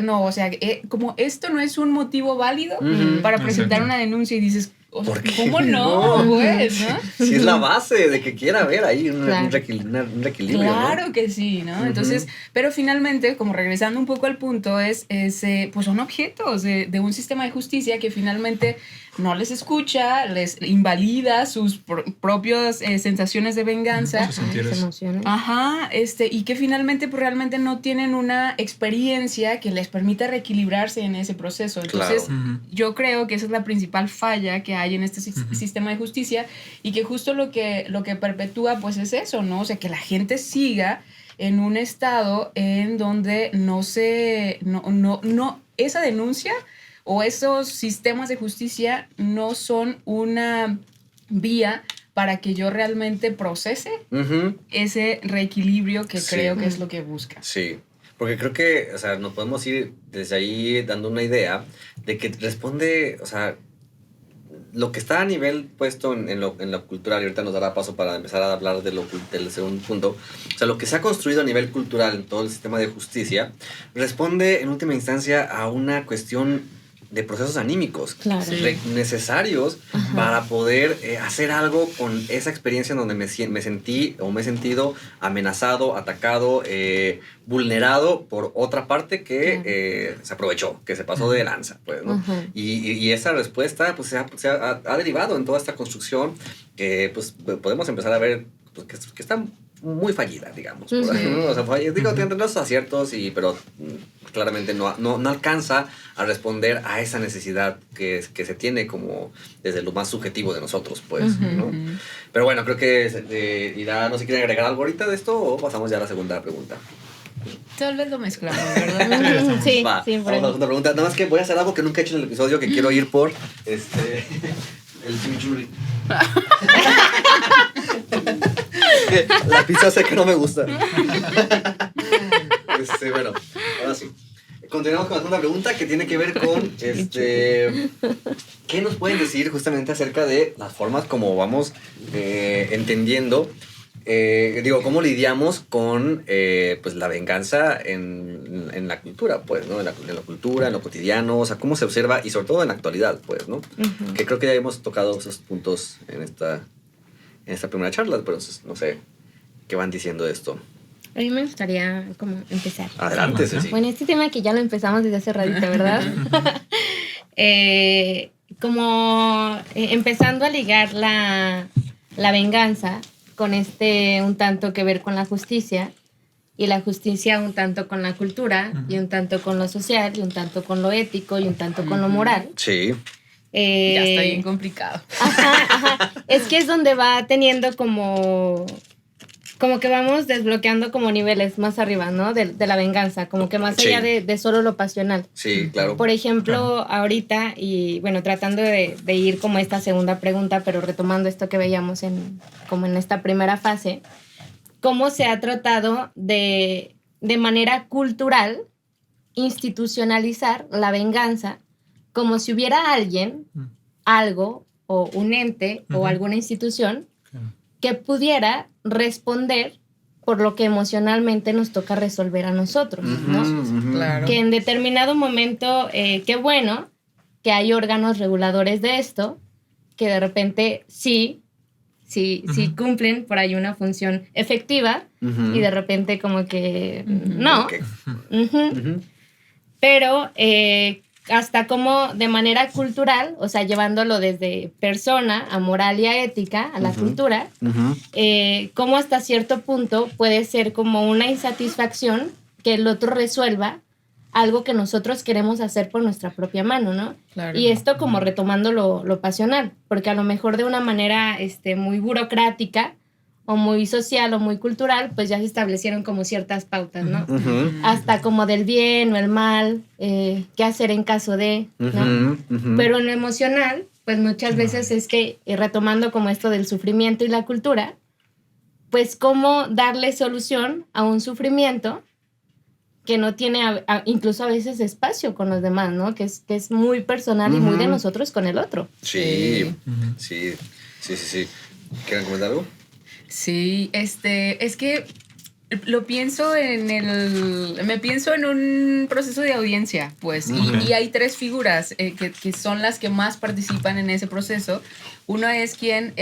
no, o sea, como esto no es un motivo válido para presentar Exacto. una denuncia, y dices, o sea, ¿Por qué ¿cómo no? no? Pues, ¿no? Sí, es la base de que quiera haber ahí un Claro. reequilibrio, Claro ¿no? que sí, ¿no? Entonces, pero finalmente, como regresando un poco al punto, pues son objetos de un sistema de justicia que finalmente no les escucha, les invalida sus propias sensaciones de venganza. Sus sentires. Emociones. Ajá, y que finalmente pues realmente no tienen una experiencia que les permita reequilibrarse en ese proceso. Entonces, Claro. yo creo que esa es la principal falla que hay en este sistema de justicia, y que justo lo que perpetúa pues es eso, ¿no? O sea, que la gente siga en un estado en donde no esa denuncia o esos sistemas de justicia no son una vía para que yo realmente procese ese reequilibrio que Sí. creo que es lo que busca. Sí, porque creo que, o sea, nos podemos ir desde ahí dando una idea de que responde, o sea, lo que está a nivel puesto en lo cultural, y ahorita nos dará paso para empezar a hablar del segundo punto, o sea, lo que se ha construido a nivel cultural en todo el sistema de justicia, responde en última instancia a una cuestión de procesos anímicos Claro. necesarios para poder hacer algo con esa experiencia en donde me sentí o me he sentido amenazado, atacado, vulnerado por otra parte que se aprovechó, que se pasó de lanza, pues, ¿no? Y esa respuesta pues, se ha derivado en toda esta construcción que pues, podemos empezar a ver pues, que está muy fallida, digamos. Por ahí, ¿no? O sea, digo, tiene los aciertos, pero claramente no alcanza a responder a esa necesidad que se tiene como desde lo más subjetivo de nosotros, pues, ¿no? Pero bueno, creo que Ira, no sé si quieren agregar algo ahorita de esto o pasamos ya a la segunda pregunta. Tal vez lo mezclamos, ¿verdad? Sí, Va, sí, vamos a la segunda pregunta. Nada más que voy a hacer algo que nunca he hecho en el episodio, que quiero ir por el chimichurri. La pizza sé que no me gusta. Bueno, ahora sí. Continuamos con la segunda pregunta que tiene que ver con ¿qué nos pueden decir justamente acerca de las formas como vamos entendiendo? ¿Cómo lidiamos con pues la venganza en la cultura, pues, ¿no? En la cultura, en lo cotidiano, o sea, cómo se observa y sobre todo en la actualidad, pues, ¿no? Ujú. Que creo que ya hemos tocado esos puntos en esta primera charla, pero no sé qué van diciendo de esto. A mí me gustaría como empezar. Adelante, Ceci. Bueno, este tema que ya lo empezamos desde hace ratito, ¿verdad? Empezando a ligar la venganza con un tanto que ver con la justicia, y la justicia un tanto con la cultura, y un tanto con lo social, y un tanto con lo ético, y un tanto con lo moral. Sí. Ya está bien complicado. Ajá. Es que es donde va teniendo como que vamos desbloqueando como niveles más arriba, ¿no? De la venganza, como que más allá de solo lo pasional. Sí, claro. Por ejemplo, ahorita, y bueno, tratando de ir como esta segunda pregunta, pero retomando esto que veíamos como en esta primera fase, cómo se ha tratado de manera cultural institucionalizar la venganza como si hubiera alguien, algo, o un ente, o alguna institución que pudiera responder por lo que emocionalmente nos toca resolver a nosotros, ¿no? Claro. Que en determinado momento, qué bueno que hay órganos reguladores de esto, que de repente sí cumplen por ahí una función efectiva, y de repente como que no. Okay. Pero hasta como de manera cultural, o sea, llevándolo desde persona a moral y a ética, a la cultura, como hasta cierto punto puede ser como una insatisfacción que el otro resuelva algo que nosotros queremos hacer por nuestra propia mano, ¿no? Claro. Y esto como retomando lo pasional, porque a lo mejor de una manera muy burocrática o muy social o muy cultural, pues ya se establecieron como ciertas pautas, ¿no? Hasta como del bien o el mal, qué hacer en caso de, ¿no? Pero en lo emocional, pues muchas veces es que, retomando como esto del sufrimiento y la cultura, pues cómo darle solución a un sufrimiento que no tiene incluso a veces espacio con los demás, ¿no? Que es muy personal y muy de nosotros con el otro. Sí. ¿Quieren comentar algo? Sí, es que lo pienso me pienso en un proceso de audiencia, pues, y hay tres figuras que son las que más participan en ese proceso. Uno es quien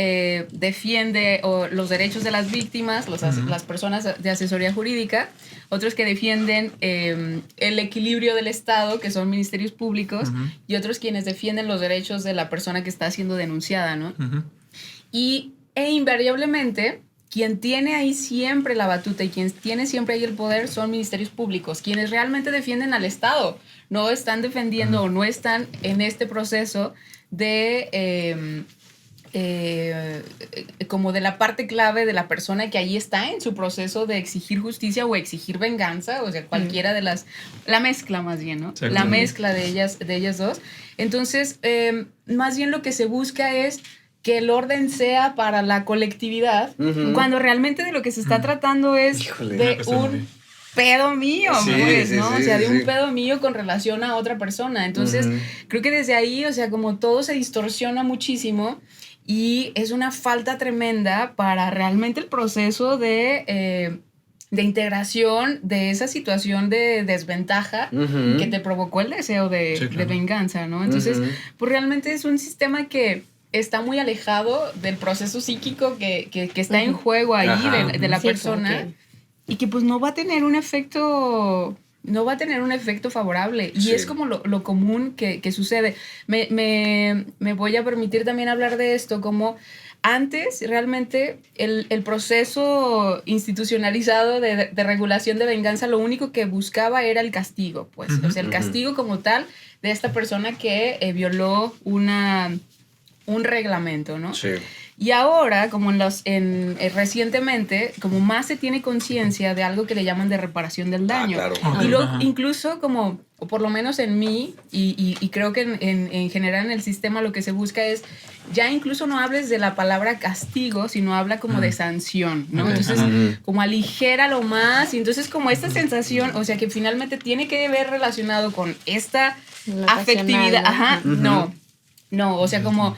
defiende los derechos de las víctimas, las personas de asesoría jurídica. Otros que defienden el equilibrio del Estado, que son ministerios públicos, y otros quienes defienden los derechos de la persona que está siendo denunciada, ¿no? E invariablemente, quien tiene ahí siempre la batuta y quien tiene siempre ahí el poder son ministerios públicos, quienes realmente defienden al Estado, no están defendiendo o no están en este proceso de como de la parte clave de la persona que ahí está en su proceso de exigir justicia o exigir venganza, o sea, cualquiera de la mezcla más bien, ¿no? La mezcla de ellas dos. Entonces, más bien lo que se busca es que el orden sea para la colectividad, cuando realmente de lo que se está tratando es de un pedo mío, pues, ¿no? O sea, de un pedo mío con relación a otra persona. Entonces, creo que desde ahí, o sea, como todo se distorsiona muchísimo y es una falta tremenda para realmente el proceso de integración de esa situación de desventaja que te provocó el deseo de venganza, ¿no? Entonces, pues realmente es un sistema que está muy alejado del proceso psíquico que está en juego ahí de la persona, y que pues no va a tener un efecto favorable, y es como lo común que sucede. Me voy a permitir también hablar de esto, como antes realmente el proceso institucionalizado de regulación de venganza lo único que buscaba era el castigo, pues, o sea, el castigo como tal de esta persona que violó un un reglamento, ¿no? Sí. Y ahora, como recientemente, como más se tiene conciencia de algo que le llaman de reparación del daño. Claro. Y luego, Ajá. incluso como, o por lo menos en mí, y creo que en general en el sistema lo que se busca es, ya incluso no hables de la palabra castigo, sino habla como de sanción, ¿no? Ok. Entonces, Ajá. como aligéralo más, y entonces como esta sensación, o sea, que finalmente tiene que ver relacionado con esta Lo afectividad, racional, ¿no? ajá, no, o sea, como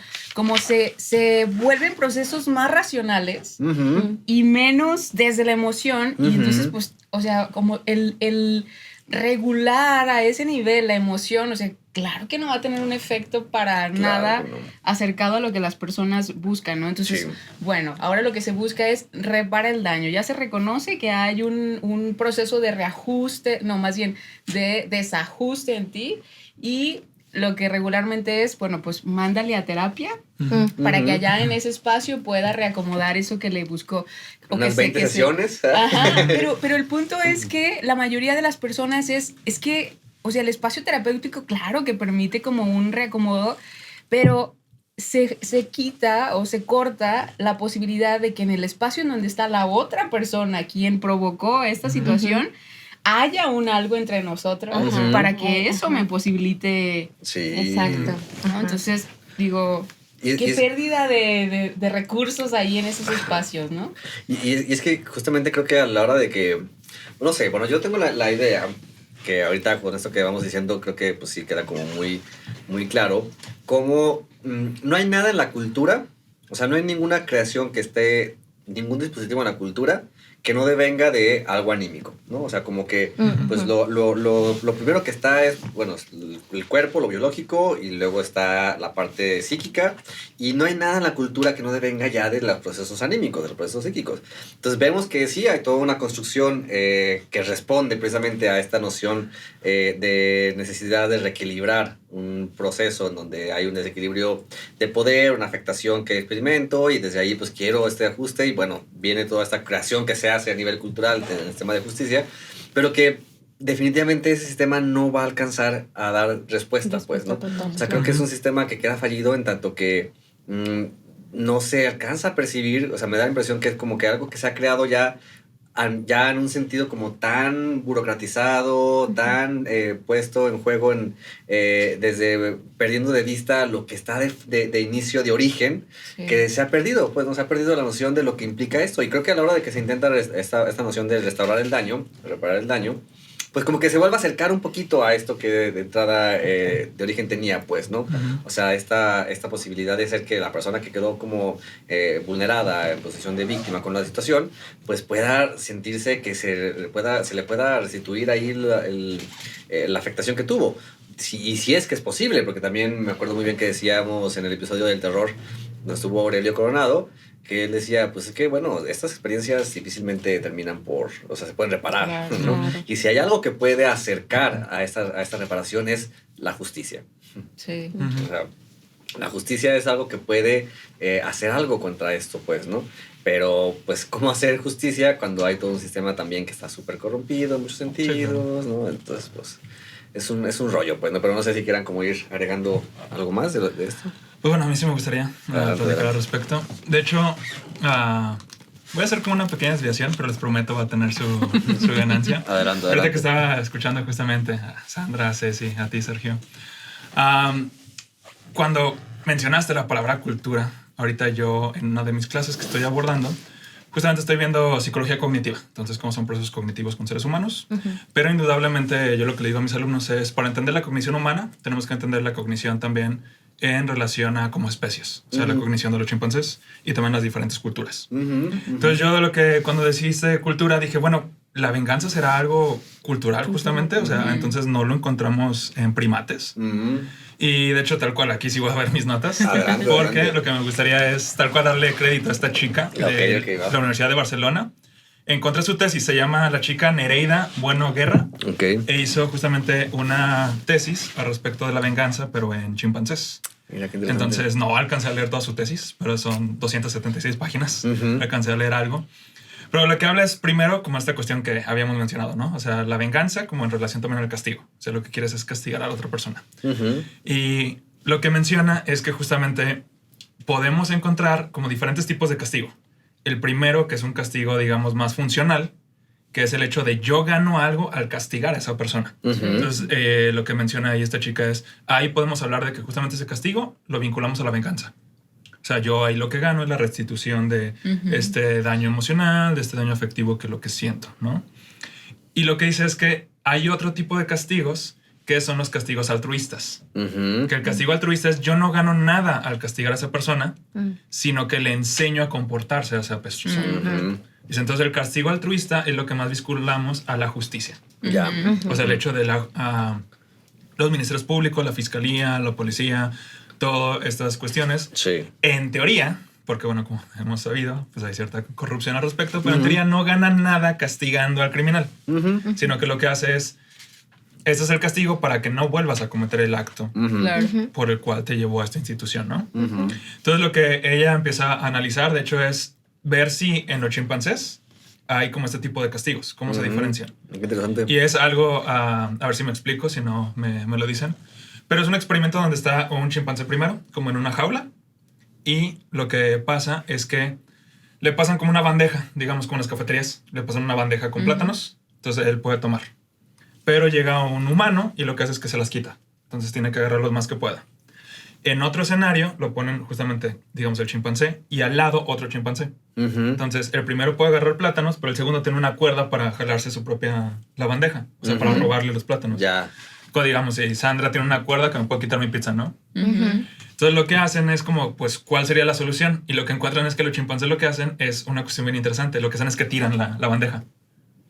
se vuelven procesos más racionales Ujú. y menos desde la emoción, y Ujú. entonces, pues, o sea, como el regular a ese nivel la emoción, o sea, claro que no va a tener un efecto para Claro nada que no. acercado a lo que las personas buscan, ¿no? Entonces, Sí. bueno, ahora lo que se busca es repara el daño. Ya se reconoce que hay un proceso de reajuste, no, más bien de desajuste en ti, y lo que regularmente es, bueno, pues mándale a terapia para que Ujú. allá en ese espacio pueda reacomodar eso que le buscó. O Unas que 20 que sesiones. Ajá, pero el punto es que la mayoría de las personas es que, o sea, el espacio terapéutico, claro que permite como un reacomodo, pero se quita o se corta la posibilidad de que en el espacio en donde está la otra persona quien provocó esta situación, haya un algo entre nosotros Ajá. para que eso Ajá. me posibilite, Sí. Exacto. ¿no? Ajá. Entonces, digo, Y- qué y es- pérdida de recursos ahí en esos espacios, ¿no? Y es que justamente creo que a la hora de que, no sé, bueno, yo tengo la idea que ahorita con esto que vamos diciendo creo que pues sí queda como muy, muy claro, como no hay nada en la cultura, o sea, no hay ninguna creación que esté, ningún dispositivo en la cultura que no devenga de algo anímico, ¿no? O sea, como que pues lo primero que está es, bueno, el cuerpo, lo biológico, y luego está la parte psíquica, y no hay nada en la cultura que no devenga ya de los procesos anímicos, de los procesos psíquicos. Entonces vemos que sí hay toda una construcción que responde precisamente a esta noción de necesidad de reequilibrar un proceso en donde hay un desequilibrio de poder, una afectación que experimento, y desde ahí pues quiero este ajuste, y bueno, viene toda esta creación que se hace a nivel cultural del sistema de justicia, pero que definitivamente ese sistema no va a alcanzar a dar respuesta, pues, ¿no? Total. O sea, creo que es un sistema que queda fallido en tanto que no se alcanza a percibir, o sea, me da la impresión que es como que algo que se ha creado ya en un sentido como tan burocratizado, tan puesto en juego desde perdiendo de vista lo que está de inicio, de origen, Sí. que se ha perdido, pues no se ha perdido la noción de lo que implica esto. Y creo que a la hora de que se intenta esta noción de restaurar el daño, reparar el daño, pues como que se vuelve a acercar un poquito a esto que de entrada de origen tenía, pues, ¿no? O sea, esta posibilidad de ser que la persona que quedó como vulnerada en posición de víctima con la situación, pues pueda sentirse que se le pueda restituir ahí la afectación que tuvo. Y si es que es posible, porque también me acuerdo muy bien que decíamos en el episodio del terror, donde estuvo Aurelio Coronado, que él decía, pues es que, bueno, estas experiencias difícilmente terminan o sea, se pueden reparar, Claro, ¿no? claro. Y si hay algo que puede acercar a esta reparación es la justicia. Sí. O sea, la justicia es algo que puede hacer algo contra esto, pues, ¿no? Pero, pues, ¿cómo hacer justicia cuando hay todo un sistema también que está súper corrompido en muchos sentidos, ¿no? Entonces, pues, es un rollo, pues, ¿no? Pero no sé si quieran como ir agregando algo más de esto. Pues bueno, a mí sí me gustaría platicar adelante. al respecto. De hecho, voy a hacer como una pequeña desviación, pero les prometo va a tener su ganancia. Adelante, Ahorita adelante. que estaba escuchando justamente a Sandra, a Ceci, a ti, Sergio. Cuando mencionaste la palabra cultura, ahorita yo en una de mis clases que estoy abordando, justamente estoy viendo psicología cognitiva, entonces cómo son procesos cognitivos con seres humanos, pero indudablemente yo lo que le digo a mis alumnos es, para entender la cognición humana, tenemos que entender la cognición también en relación a como especies, o sea, la cognición de los chimpancés y también las diferentes culturas. Entonces yo de lo que cuando decidiste cultura dije, bueno, ¿la venganza será algo cultural justamente? O sea, entonces no lo encontramos en primates. Y de hecho, tal cual, aquí sí voy a ver mis notas. Adelante, porque adelante. lo que me gustaría es tal cual darle crédito a esta chica de Ok, va. la Universidad de Barcelona. Encontré su tesis, se llama la chica Nereida Bueno Guerra. Ok. E hizo justamente una tesis al respecto de la venganza, pero en chimpancés. Mira qué interesante. Entonces no alcancé a leer toda su tesis, pero son 276 páginas. Alcancé a leer algo. Pero lo que habla es primero como esta cuestión que habíamos mencionado, ¿no? O sea, la venganza como en relación también al castigo. O sea, lo que quieres es castigar a la otra persona. Y lo que menciona es que justamente podemos encontrar como diferentes tipos de castigo. El primero, que es un castigo, digamos, más funcional, que es el hecho de yo gano algo al castigar a esa persona. Entonces, lo que menciona ahí esta chica es, ahí podemos hablar de que justamente ese castigo lo vinculamos a la venganza. O sea, yo ahí lo que gano es la restitución de este daño emocional, de este daño afectivo, que es lo que siento, ¿no? Y lo que dice es que hay otro tipo de castigos, que son los castigos altruistas. Que el castigo altruista es yo no gano nada al castigar a esa persona, sino que le enseño a comportarse a esa persona. Dice, entonces el castigo altruista es lo que más vinculamos a la justicia. Ya. O sea, el hecho de los ministerios públicos, la fiscalía, la policía, todas estas cuestiones. Sí. En teoría, porque bueno, como hemos sabido, pues hay cierta corrupción al respecto, pero en teoría no ganan nada castigando al criminal, sino que lo que hace es, este es el castigo para que no vuelvas a cometer el acto Claro. por el cual te llevó a esta institución, ¿no? Entonces lo que ella empieza a analizar, de hecho, es ver si en los chimpancés hay como este tipo de castigos, cómo se diferencian. Qué interesante. Y es algo, a ver si me explico, si no me lo dicen, pero es un experimento donde está un chimpancé primero, como en una jaula, y lo que pasa es que le pasan como una bandeja, digamos como en las cafeterías, le pasan una bandeja con plátanos, entonces él puede tomar. Pero llega un humano y lo que hace es que se las quita, entonces tiene que agarrar lo más que pueda. En otro escenario lo ponen justamente, digamos, el chimpancé y al lado otro chimpancé. Entonces el primero puede agarrar plátanos, pero el segundo tiene una cuerda para jalarse la bandeja, o sea, para robarle los plátanos. Ya. Digamos, si Sandra tiene una cuerda que me puede quitar mi pizza, ¿no? Entonces lo que hacen es como, pues, ¿cuál sería la solución? Y lo que encuentran es que los chimpancés lo que hacen es una cuestión bien interesante. Lo que hacen es que tiran la bandeja.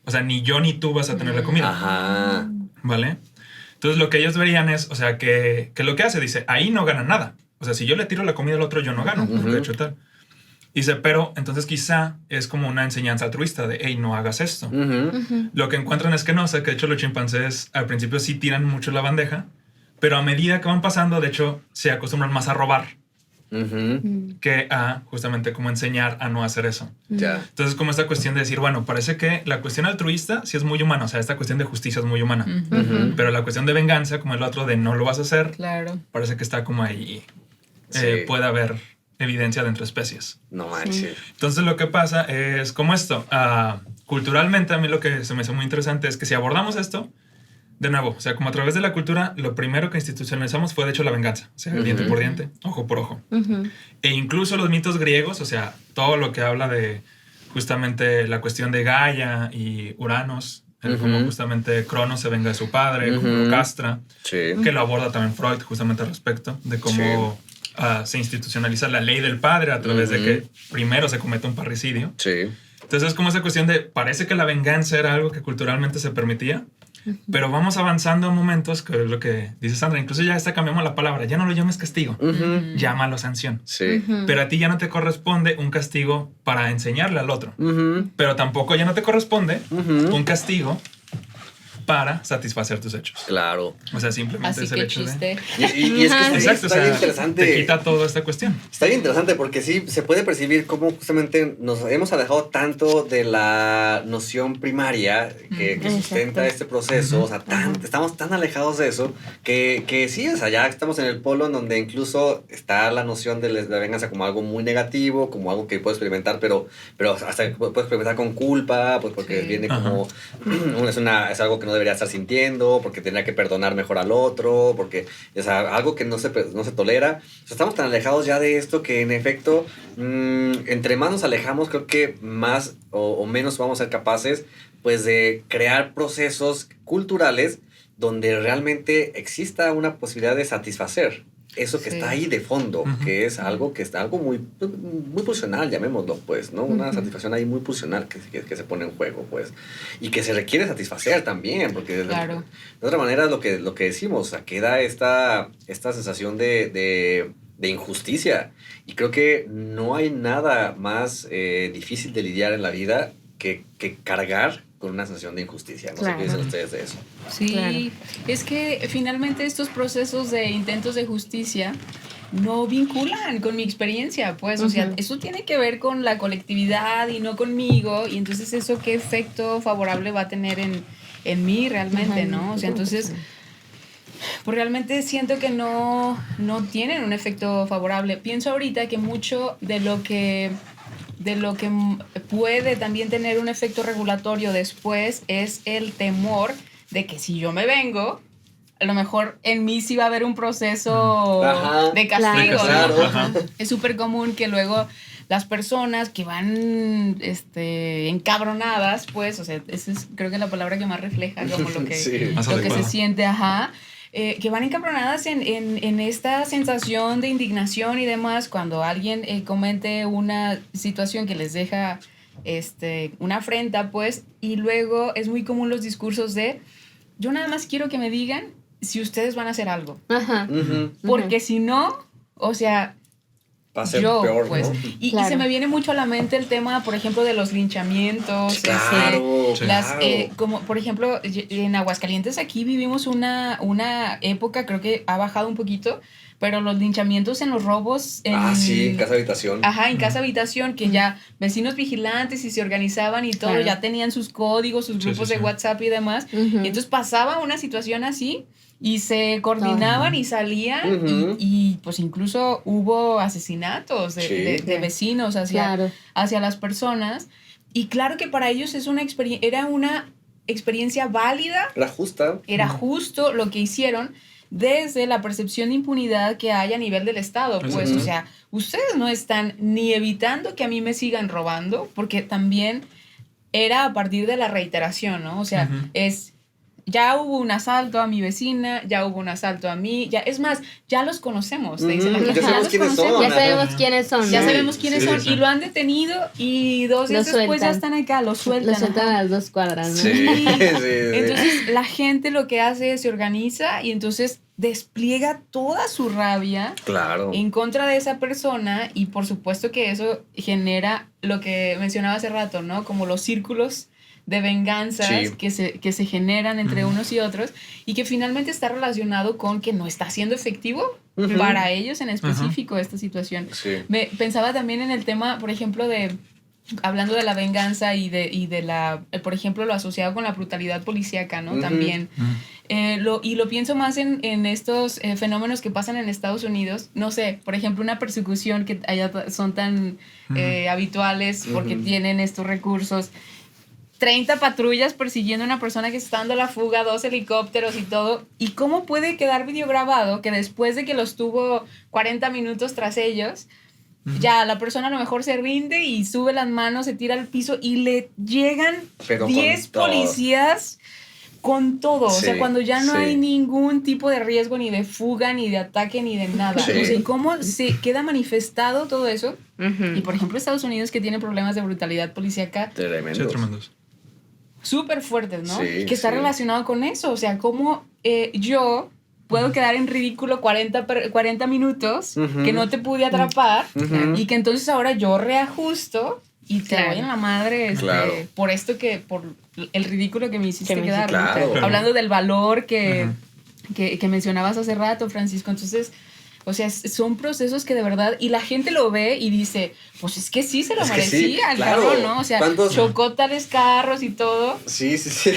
O sea, ni yo ni tú vas a tener la comida. Ajá. ¿Vale? Entonces lo que ellos verían es, o sea, que lo que hace, dice, ahí no gana nada. O sea, si yo le tiro la comida al otro, yo no gano. Porque de hecho tal. Dice, pero entonces quizá es como una enseñanza altruista de, hey, no hagas esto. Lo que encuentran es que no, o sea, que de hecho los chimpancés al principio sí tiran mucho la bandeja, pero a medida que van pasando, de hecho, se acostumbran más a robar que a justamente como enseñar a no hacer eso. Ya. Entonces, como esta cuestión de decir, bueno, parece que la cuestión altruista sí es muy humana, o sea, esta cuestión de justicia es muy humana, pero la cuestión de venganza, como el otro de no lo vas a hacer, Claro. parece que está como ahí, Sí. puede haber evidencia de entre especies. No manches. Entonces lo que pasa es como esto, culturalmente a mí lo que se me hace muy interesante es que si abordamos esto, de nuevo, o sea, como a través de la cultura, lo primero que institucionalizamos fue de hecho la venganza, o sea, diente por diente, ojo por ojo. E incluso los mitos griegos, o sea, todo lo que habla de justamente la cuestión de Gaia y Uranos, el cómo justamente Cronos se venga de su padre, cómo lo castra, Sí. que lo aborda también Freud justamente al respecto, de cómo se institucionaliza la ley del padre a través de que primero se comete un parricidio. Sí. Entonces es como esa cuestión de, parece que la venganza era algo que culturalmente se permitía, pero vamos avanzando a momentos, que es lo que dice Sandra, incluso ya hasta cambiamos la palabra, ya no lo llames castigo, llámalo sanción. Sí. Pero a ti ya no te corresponde un castigo para enseñarle al otro, pero tampoco ya no te corresponde un castigo para satisfacer tus hechos. Claro. O sea, simplemente Así es el que hecho chiste. Y es que sí, Exacto, está o bien sea, interesante. te quita toda esta cuestión. Está bien interesante porque sí se puede percibir cómo justamente nos hemos alejado tanto de la noción primaria que sustenta este proceso. O sea, estamos tan alejados de eso que sí, o sea, ya estamos en el polo en donde incluso está la noción de la venganza como algo muy negativo, como algo que puedes experimentar, pero hasta puedes experimentar con culpa, pues porque viene como es algo que no debería estar sintiendo, porque tendría que perdonar mejor al otro, porque es algo que no se tolera. O sea, estamos tan alejados ya de esto que en efecto, entre más nos alejamos, creo que más o menos vamos a ser capaces pues de crear procesos culturales donde realmente exista una posibilidad de satisfacer eso que está ahí de fondo, que es algo que está algo muy pulsional, llamémoslo, pues, ¿no? Una satisfacción ahí muy pulsional que se pone en juego, pues, y que se requiere satisfacer también, porque de otra manera lo que decimos, o sea, queda esta sensación de injusticia, y creo que no hay nada más difícil de lidiar en la vida que cargar con una sensación de injusticia. No sé qué dicen ustedes de eso. Sí, es que finalmente estos procesos de intentos de justicia no vinculan con mi experiencia, pues, o sea, eso tiene que ver con la colectividad y no conmigo, y entonces eso qué efecto favorable va a tener en mí realmente, ¿no? O sea, entonces Pues realmente siento que no tienen un efecto favorable. Pienso ahorita que mucho de lo que puede también tener un efecto regulatorio después es el temor de que si yo me vengo, a lo mejor en mí sí va a haber un proceso Ajá. de castigo, Claro. ¿no? Ajá. Es súper común que luego las personas que van encabronadas, pues, o sea, esa es creo que la palabra que más refleja como lo que, Sí. Más lo que se adecuada. siente, que van encabronadas en esta sensación de indignación y demás cuando alguien comente una situación que les deja una afrenta, pues, y luego es muy común los discursos de yo nada más quiero que me digan si ustedes van a hacer algo, Ajá. Ujú. porque si no, o sea, Va a ser yo, peor, pues. ¿no? Y Claro. se me viene mucho a la mente el tema, por ejemplo, de los linchamientos. Claro, Sí. Las, claro. como por ejemplo, en Aguascalientes aquí vivimos una época, creo que ha bajado un poquito, pero los linchamientos en los robos. Sí, casa habitación. Ajá, en casa habitación, que ya vecinos vigilantes y se organizaban y todo, Claro. ya tenían sus códigos, sus Sí, grupos sí, de sí. WhatsApp y demás. Ujú. Y entonces pasaba una situación así y se coordinaban y salían Ujú. y pues incluso hubo asesinatos Sí. de vecinos Claro. hacia las personas. Y claro que para ellos es era una experiencia válida, Era justa. era justo lo que hicieron desde la percepción de impunidad que hay a nivel del Estado. Pues, Ujú. o sea, ustedes no están ni evitando que a mí me sigan robando, porque también era a partir de la reiteración, ¿no? O sea, Ujú. ya hubo un asalto a mi vecina, ya hubo un asalto a mí, ya más, ya los conocemos, te dice la Ujú. gente. Ya sabemos los quiénes conocemos, son. Ya sabemos Ajá. quiénes son. ya ¿no? Sí, sabemos quiénes sí, son sí. y lo han detenido y 2 días Lo después ya sueltan. están acá, lo sueltan. Lo sueltan ajá. a las 2 cuadras, ¿no? Sí, sí, sí. Entonces la gente lo que hace es se organiza y entonces despliega toda su rabia Claro. en contra de esa persona y por supuesto que eso genera lo que mencionaba hace rato, ¿no? Como los círculos de venganzas Sí. que se generan entre Ujú. unos y otros y que finalmente está relacionado con que no está siendo efectivo Ujú. para ellos en específico esta situación. Sí. Pensaba también en el tema, por ejemplo, hablando de la venganza y de la, por ejemplo, lo asociado con la brutalidad policíaca, ¿no? Ujú. También. Ujú. Lo pienso más en estos fenómenos que pasan en Estados Unidos. No sé, por ejemplo, una persecución que allá son tan habituales porque Ujú. tienen estos recursos. 30 patrullas persiguiendo a una persona que está dando la fuga, 2 helicópteros y todo. ¿Y cómo puede quedar videograbado que después de que los tuvo 40 minutos tras ellos, ya la persona a lo mejor se rinde y sube las manos, se tira al piso y le llegan Pero con 10 todo. policías con todo? O sea, Sí, cuando ya no sí. hay ningún tipo de riesgo, ni de fuga, ni de ataque, ni de nada. Sí. O sea, ¿y cómo se queda manifestado todo eso? Ujú. Y por ejemplo, Estados Unidos, que tiene problemas de brutalidad policíaca Sí, Tremendo. tremendos. súper fuertes, ¿no? Sí, Que está sí. relacionado con eso. O sea, cómo yo puedo quedar en ridículo 40 minutos Ujú. que no te pude atrapar Ujú. y que entonces ahora yo reajusto y te Claro. voy en la madre Claro. por el ridículo que me hiciste Que me quedar. hiciste ¿no? Claro. Claro. Hablando del valor que, Ujú. que mencionabas hace rato, Francisco. Entonces, o sea, son procesos que de verdad, y la gente lo ve y dice, pues es que sí se lo Es que sí, merecía el claro. cabrón, ¿no? O sea, ¿Cuántos- chocó tales carros y todo. Sí, sí, sí.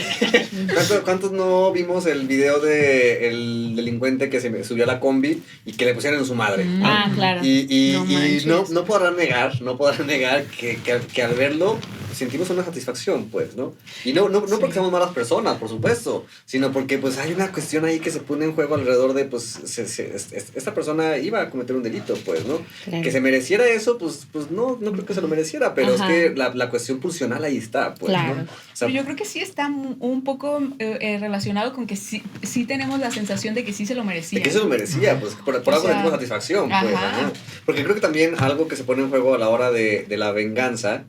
¿Cuántos no vimos el video de el delincuente que se subió a la combi y que le pusieron en su madre? Mm. ¿no? Ah, claro. Y No manches. no podrán negar que al verlo sentimos una satisfacción, pues, ¿no? Y no Sí. porque seamos malas personas, por supuesto, sino porque pues hay una cuestión ahí que se pone en juego alrededor de, pues, esta persona iba a cometer un delito, pues, ¿no? Claro. Que se mereciera eso, pues no creo que se lo mereciera, pero Ajá. es que la cuestión pulsional ahí está, pues, Claro. ¿no? O sea, Pero yo creo que sí está un poco relacionado con que sí tenemos la sensación de que sí se lo merecía. de que se lo merecía, pues por O algo sea, sentimos satisfacción, pues, ajá. ¿no? Porque creo que también algo que se pone en juego a la hora de la venganza,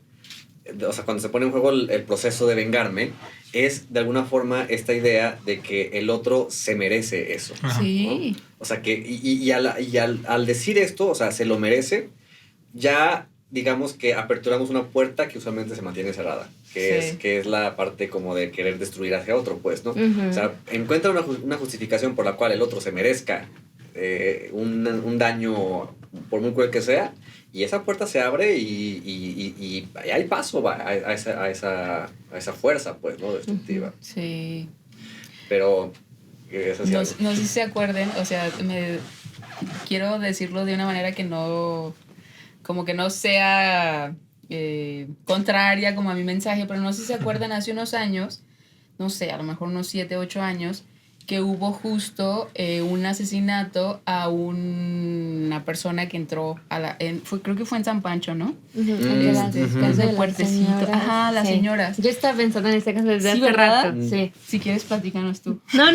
o sea, cuando se pone en juego el proceso de vengarme, es de alguna forma esta idea de que el otro se merece eso. Ajá. Sí. O sea, que al decir esto, o sea, se lo merece, ya digamos que aperturamos una puerta que usualmente se mantiene cerrada, Sí. que es la parte como de querer destruir hacia otro, pues, ¿no? Ujú. O sea, encuentra una justificación por la cual el otro se merezca un daño, por muy cruel que sea, y esa puerta se abre y hay paso a esa fuerza, pues, ¿no? Destructiva. Sí. Pero ¿Querías decir No, algo? no sé si se acuerden, o sea, quiero decirlo de una manera que no, como que no sea contraria como a mi mensaje, pero no sé si se acuerdan hace unos años, no sé, a lo mejor unos 7, 8 años, que hubo justo un asesinato a una persona que entró a creo que fue en San Pancho, ¿no? Caso de Puertecito. señoras. Ajá, las señoras. Yo estaba pensando en este caso desde Sí, hace ¿verdad? rato. Sí. Si quieres, platícanos tú. No,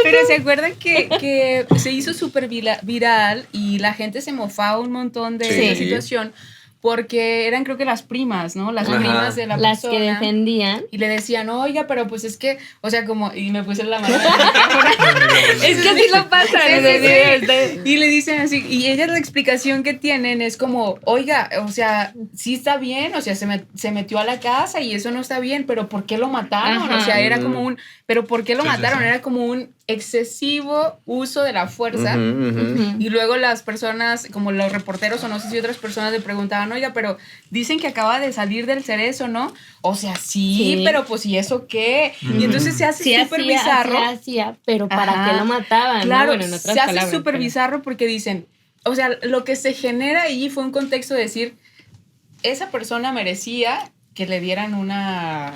Pero ¿se acuerdan que se hizo súper viral y la gente se mofaba un montón de Sí. esa situación? Porque eran, creo que las primas, ¿no? Las Ajá. primas de la las que persona. defendían. Y le decían, oiga, pero pues es que, o sea, como, y me puse la mano en el micrófono. Es que así lo pasa Sí, en el sí, video. sí. Y le dicen así, y ellas la explicación que tienen es como, oiga, o sea, sí está bien, o sea, se metió a la casa y eso no está bien, pero ¿por qué lo mataron? Ajá. O sea, era como pero ¿por qué lo Sí, sí, mataron? sí. Era como un excesivo uso de la fuerza. Y luego las personas, como los reporteros o no sé si otras personas le preguntaban, oiga, pero dicen que acaba de salir del cerezo, ¿no? O sea, sí. Pero pues ¿y eso qué? Y entonces se hace Sí, súper bizarro. hacía, pero ¿para Ajá. qué lo mataban? Claro, ¿no? Bueno, en otras se hace palabras, súper pero- bizarro porque dicen, o sea, lo que se genera ahí fue un contexto de decir, esa persona merecía que le dieran una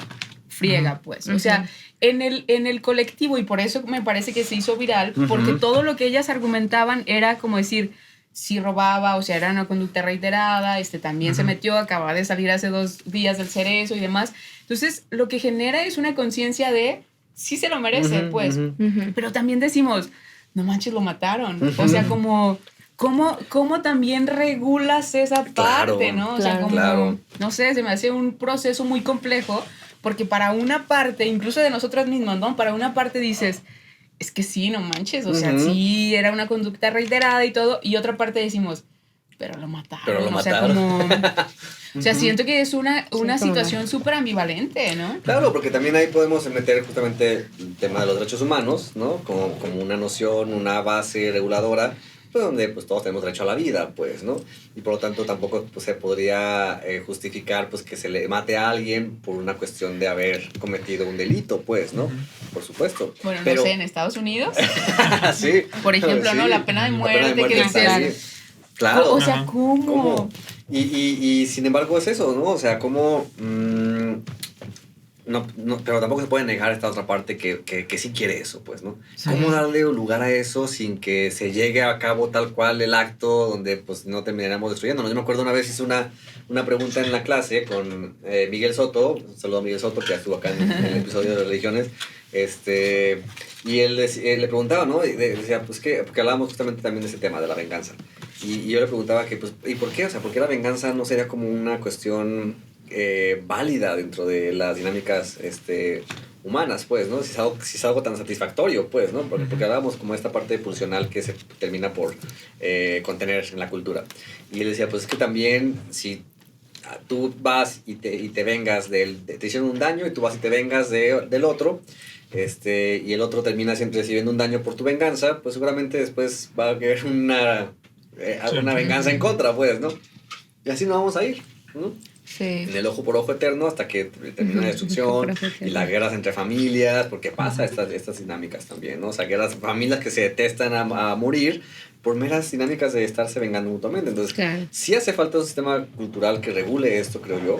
friega, pues. O sea, en el colectivo, y por eso me parece que se hizo viral, porque todo lo que ellas argumentaban era como decir, si robaba, o sea, era una conducta reiterada, también se metió, acababa de salir hace 2 días del cerezo y demás. Entonces, lo que genera es una conciencia de, sí se lo merece, pues. Pero también decimos, no manches, lo mataron. O sea, como... ¿Cómo también regulas esa Claro, parte, no? O sea, como, claro. no sé, se me hace un proceso muy complejo, porque para una parte, incluso de nosotras mismas, ¿no? Para una parte dices, es que sí, no manches, o sea, sí, era una conducta reiterada y todo, y otra parte decimos, pero lo mataron. Pero lo o sea, mataron. como... O sea, siento que es una como situación súper ambivalente, ¿no? Claro, porque también ahí podemos meter justamente el tema de los derechos humanos, ¿no? Como una noción, una base reguladora, pues donde pues todos tenemos derecho a la vida, pues, ¿no? Y por lo tanto tampoco pues, se podría justificar pues que se le mate a alguien por una cuestión de haber cometido un delito, pues, ¿no? Por supuesto. Bueno, Pero, no sé, en Estados Unidos, sí. por ejemplo, Sí. ¿no? La pena de muerte, que está dices, ahí. Claro. o sea, Ajá. ¿cómo? ¿Cómo? Y sin embargo es eso, ¿no? O sea, como... no, pero tampoco se puede negar esta otra parte que sí quiere eso, pues, ¿no? Sí. ¿Cómo darle lugar a eso sin que se llegue a cabo tal cual el acto donde pues no termináramos destruyéndonos? Yo me acuerdo una vez hice una pregunta en la clase con Miguel Soto, un saludo a Miguel Soto que ya estuvo acá en el episodio de religiones, y él le preguntaba, ¿no? Y decía, pues, ¿qué? Porque hablábamos justamente también de ese tema, de la venganza. Y yo le preguntaba que, pues, ¿y por qué? O sea, ¿por qué la venganza no sería como una cuestión válida dentro de las dinámicas humanas, pues, ¿no? Si es algo tan satisfactorio, pues, ¿no? Porque hablábamos como esta parte pulsional que se termina por contener en la cultura. Y él decía, pues, es que también si tú vas y te vengas te hicieron un daño y tú vas y te vengas del otro, y el otro termina siempre recibiendo un daño por tu venganza, pues seguramente después va a haber una venganza en contra, pues, ¿no? Y así nos vamos a ir, ¿no? Sí. En el ojo por ojo eterno hasta que termina la destrucción y las guerras entre familias, porque pasa estas dinámicas también, ¿no? O sea, familias que se detestan a morir por meras dinámicas de estarse vengando mutuamente. Entonces, Claro. sí hace falta un sistema cultural que regule esto, creo yo.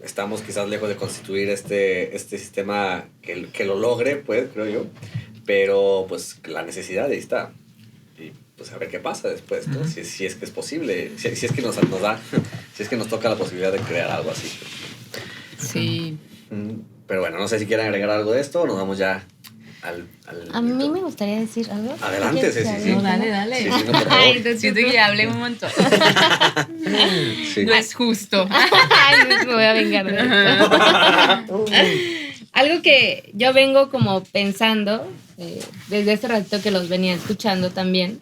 Estamos quizás lejos de constituir este sistema que lo logre, pues, creo yo. Pero, pues, la necesidad ahí está. Y, pues, a ver qué pasa después, ¿no? Si es que es posible, si es que nos da, si es que nos toca la posibilidad de crear algo así. Sí. Pero bueno, no sé si quieren agregar algo de esto o nos vamos ya al A mí me gustaría decir algo. Adelante, ¿Quieres sí, que sí. No, hable? dale. Sí, sí, no, por favor. Ay, entonces Siento que ya hablé un montón. Sí. No es justo. Ay, me voy a vengar de esto. Algo que yo vengo como pensando desde hace ratito que los venía escuchando también,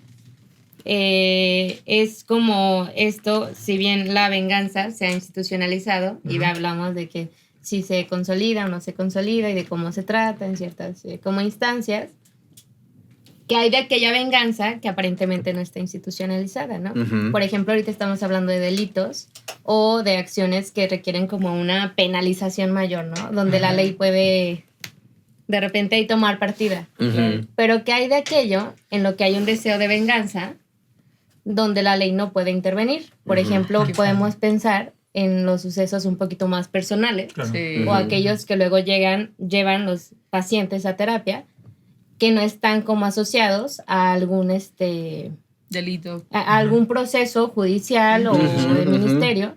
es como esto, si bien la venganza se ha institucionalizado, y hablamos de que si se consolida o no se consolida y de cómo se trata en ciertas como instancias, que hay de aquella venganza que aparentemente no está institucionalizada, ¿no? Ujú. Por ejemplo, ahorita estamos hablando de delitos o de acciones que requieren como una penalización mayor, ¿no? Donde la ley puede de repente hay tomar partida. Ujú. Pero ¿qué hay de aquello en lo que hay un deseo de venganza donde la ley no puede intervenir? Por Ujú. ejemplo, Qué podemos pensar en los sucesos un poquito más personales Claro. Sí. o aquellos que luego llevan los pacientes a terapia que no están como asociados a algún Delito. a algún proceso judicial o Ujú, de ujú. ministerio,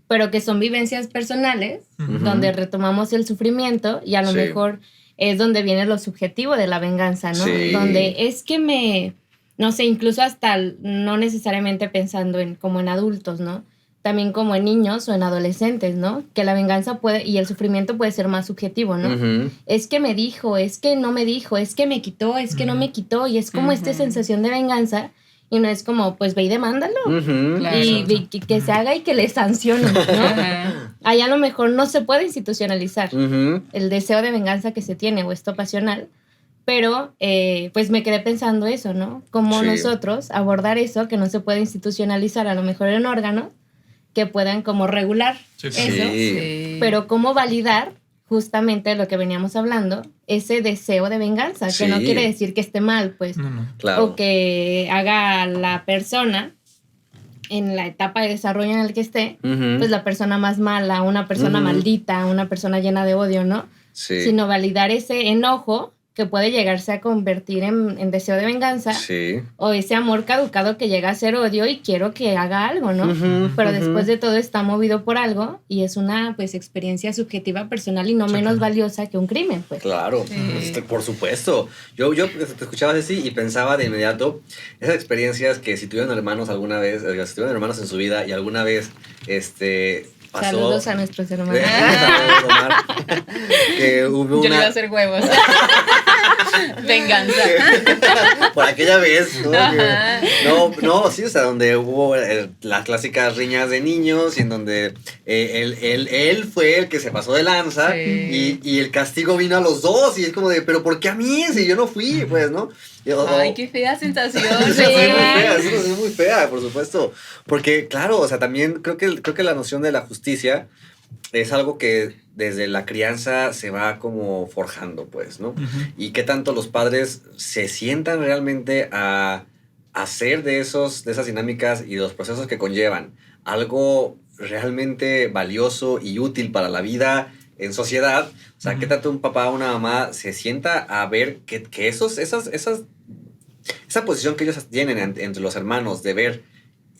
pero que son vivencias personales Ujú. donde retomamos el sufrimiento y a lo Sí. mejor es donde viene lo subjetivo de la venganza, ¿no? Sí. Donde es que no sé, incluso no necesariamente pensando como en adultos, ¿no? También como en niños o en adolescentes, ¿no? Que la venganza y el sufrimiento puede ser más subjetivo, ¿no? Ujú. Es que me dijo, es que no me dijo, es que me quitó, es que no me quitó, y es como esta Ujú. sensación de venganza, y no es como, pues ve y demándalo, Ujú. Claro. y que se haga y que le sancionen, ¿no? Ajá. Ahí a lo mejor no se puede institucionalizar Ujú. el deseo de venganza que se tiene o esto pasional, pero pues me quedé pensando eso, ¿no? Cómo Sí. nosotros abordar eso que no se puede institucionalizar a lo mejor en órganos que puedan como regular Sí, eso, claro. Sí. pero cómo validar justamente lo que veníamos hablando, ese deseo de venganza, Sí. que no quiere decir que esté mal, pues, No, no. Claro. o que haga la persona en la etapa de desarrollo en el que esté, Ujú. pues la persona más mala, una persona Ujú. maldita, una persona llena de odio, ¿no? Sí. Sino validar ese enojo que puede llegarse a convertir en deseo de venganza, Sí. o ese amor caducado que llega a ser odio y quiero que haga algo, ¿no? Ujú, Pero ujú. después de todo está movido por algo y es una pues experiencia subjetiva personal y no Sí, menos claro. valiosa que un crimen, pues. Claro, Sí. por supuesto. Yo te escuchaba así y pensaba de inmediato esas experiencias que si tuvieron hermanos alguna vez, si tuvieron hermanos en su vida y alguna vez pasó. Saludos a nuestros hermanos. Saludos, Omar. Que hubo Yo le iba a una. hacer huevos. Venganza. Por aquella vez, ¿no? Ajá. No, sí, o sea, donde hubo las clásicas riñas de niños y en donde él fue el que se pasó de lanza Sí. y el castigo vino a los dos y es como de, pero ¿por qué a mí? Si yo no fui, pues, ¿no? Ay, qué fea sensación. Eso es muy fea, eso es muy fea, por supuesto. Porque, claro, o sea, también creo que la noción de la justicia es algo que desde la crianza se va como forjando, pues, ¿no? Ujú. Y qué tanto los padres se sientan realmente a hacer de esas dinámicas y los procesos que conllevan algo realmente valioso y útil para la vida en sociedad. O sea, Ujú. qué tanto un papá o una mamá se sienta a ver que esa posición que ellos tienen entre los hermanos de ver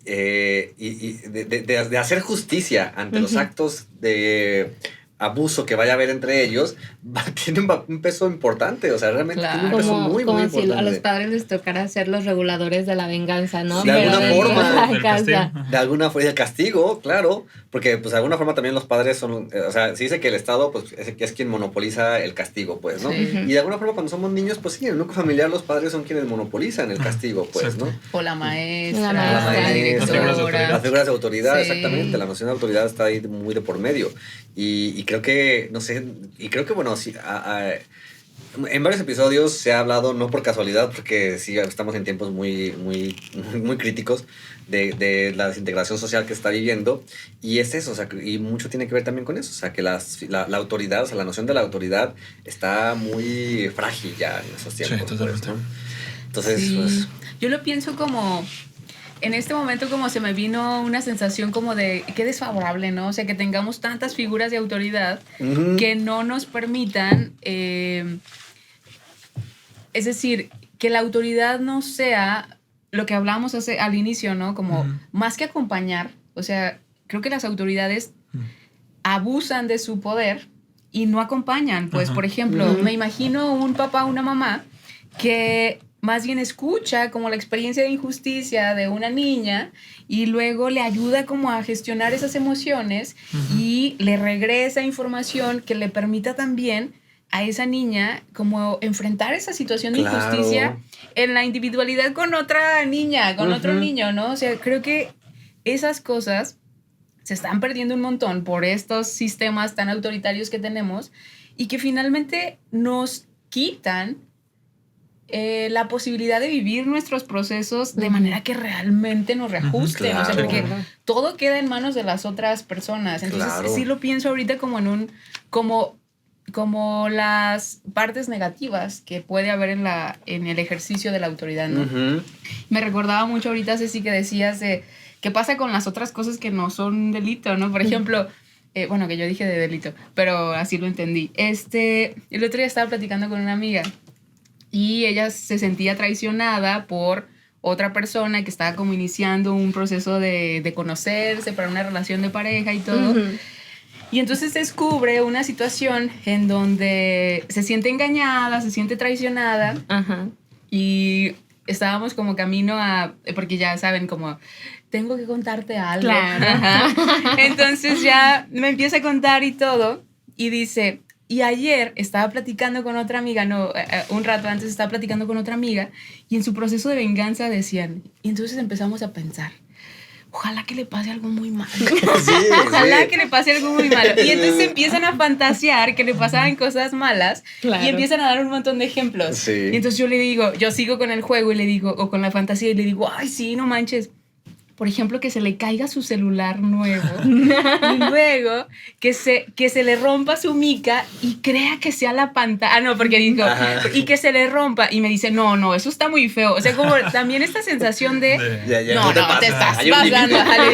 y de hacer justicia ante los Ujú. actos de abuso que vaya a haber entre ellos, tiene un peso importante, o sea, realmente Claro. tiene un peso Como, muy, como muy si a los importante. padres les tocara ser los reguladores de la venganza, ¿no? De alguna dentro forma. de la Del casa. castigo. Ajá. De alguna forma, y el castigo, claro, porque pues de alguna forma también los padres son, o sea, se dice que el Estado pues es quien monopoliza el castigo, pues, ¿no? Sí. Y de alguna forma cuando somos niños, pues sí, en el núcleo familiar los padres son quienes monopolizan el castigo, pues, Exacto. ¿no? O la maestra, La la, maestra. directora. Las figuras de autoridad, Sí. exactamente. La noción de autoridad está ahí muy de por medio. Y creo que, no sé, y creo que, bueno, sí, en varios episodios se ha hablado, no por casualidad, porque sí estamos en tiempos muy críticos de la desintegración social que está viviendo. Y es eso, o sea, y mucho tiene que ver también con eso. O sea, que la autoridad, o sea, la noción de la autoridad está muy frágil ya en esos tiempos. pues, totalmente. ¿no? Entonces, Sí. pues... Yo lo pienso como, en este momento como se me vino una sensación como de, qué desfavorable, ¿no? O sea, que tengamos tantas figuras de autoridad ujú. que no nos permitan, es decir, que la autoridad no sea lo que hablábamos al inicio, ¿no? Como Ujú. más que acompañar, o sea, creo que las autoridades abusan de su poder y no acompañan. Pues, Ajá. por ejemplo, Ujú. me imagino un papá o una mamá que más bien escucha como la experiencia de injusticia de una niña y luego le ayuda como a gestionar esas emociones Ujú. y le regresa información que le permita también a esa niña como enfrentar esa situación de Claro. injusticia en la individualidad con otra niña, con otro Ujú. niño, ¿no? O sea, creo que esas cosas se están perdiendo un montón por estos sistemas tan autoritarios que tenemos y que finalmente nos quitan la posibilidad de vivir nuestros procesos de Ujú. manera que realmente nos reajusten. O sea, Claro. porque todo queda en manos de las otras personas. Entonces, Claro. sí lo pienso ahorita como en como como las partes negativas que puede haber en el ejercicio de la autoridad, ¿no? Ujú. Me recordaba mucho ahorita, Ceci, que decías de qué pasa con las otras cosas que no son delito, ¿no? Por ejemplo, bueno, que yo dije de delito, pero así lo entendí. El otro día estaba platicando con una amiga y ella se sentía traicionada por otra persona que estaba como iniciando un proceso de conocerse para una relación de pareja y todo. Ujú. Y entonces descubre una situación en donde se siente engañada, se siente traicionada Ajá. y estábamos como camino porque ya saben, como, tengo que contarte algo. Claro. Ajá. Entonces ya me empieza a contar y todo y dice, y ayer estaba platicando con otra amiga, un rato antes estaba platicando con otra amiga y en su proceso de venganza decían, y entonces empezamos a pensar, ojalá que le pase algo muy malo. Sí, Ojalá sí. que le pase algo muy malo. Y entonces empiezan a fantasear que le pasaban cosas malas Claro. y empiezan a dar un montón de ejemplos. Sí. Y entonces yo le digo, yo sigo con el juego y le digo, o con la fantasía y le digo, ay, sí, no manches. Por ejemplo, que se le caiga su celular nuevo y luego que se le rompa su mica y crea que sea la pantalla. Ah, no, porque dijo, Ajá. y que se le rompa y me dice, no, eso está muy feo. O sea, como también esta sensación de... Ya, No, te no, pases. te estás Hay un límite. pasando. Ajá, le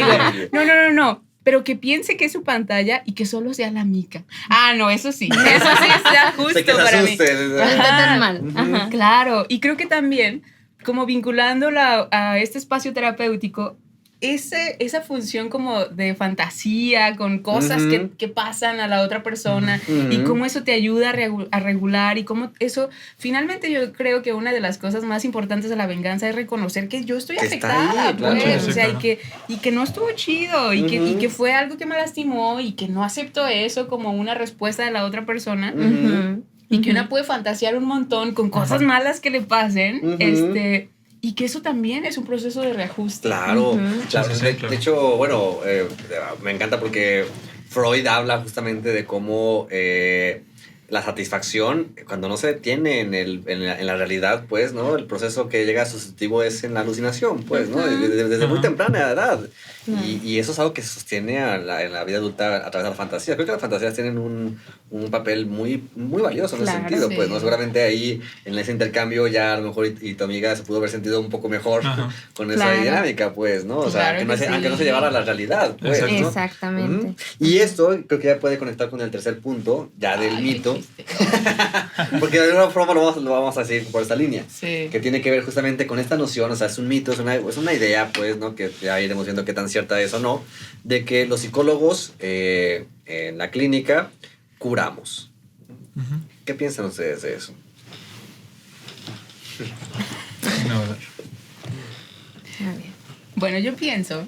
digo, no. Pero que piense que es su pantalla y que solo sea la mica. Ah, no, eso sí está justo Sé que se para mí. asuste. No está tan mal. Ajá. Claro, y creo que también, como vinculándola a este espacio terapéutico, esa función como de fantasía con cosas Ujú. que pasan a la otra persona y Ujú. cómo eso te ayuda a regular y cómo eso, finalmente yo creo que una de las cosas más importantes de la venganza es reconocer que yo estoy Que está afectada, ahí, claro. pues, Sí, o sea, claro. y que no estuvo chido y Ujú. que fue algo que me lastimó y que no acepto eso como una respuesta de la otra persona. Ujú. Y que una puede fantasear un montón con cosas Ajá. malas que le pasen, Ujú. y que eso también es un proceso de reajuste. Claro, Ujú. claro. Sí, sí, De, claro. de hecho, bueno, me encanta porque Freud habla justamente de cómo la satisfacción, cuando no se detiene en la realidad, pues, ¿no? El proceso que llega a su sustitutivo es en la alucinación, pues, ¿no? Ujú. Desde muy Ajá. temprana edad. Claro. Y eso es algo que se sostiene en la vida adulta a través de la fantasía. Creo que las fantasías tienen un papel muy, muy valioso en ese Claro, sentido, pues, sí. ¿no? Seguramente ahí, en ese intercambio, ya a lo mejor y tu amiga se pudo haber sentido un poco mejor Ajá. con esa Claro. dinámica, pues, ¿no? O sea, Claro aunque que no se sí. llevara a la realidad, pues, Exacto. ¿no? Exactamente. Ujú. Y esto creo que ya puede conectar con el tercer punto, ya del Ay, mito, qué chiste. porque de alguna forma lo vamos a seguir por esta línea, Sí. que tiene que ver justamente con esta noción, o sea, es un mito, es una idea, pues, ¿no? Que ya iremos viendo qué tan cierta es o no, de que los psicólogos en la clínica curamos. Ujú. ¿Qué piensan ustedes de eso? No, a ver. A ver. Bueno, yo pienso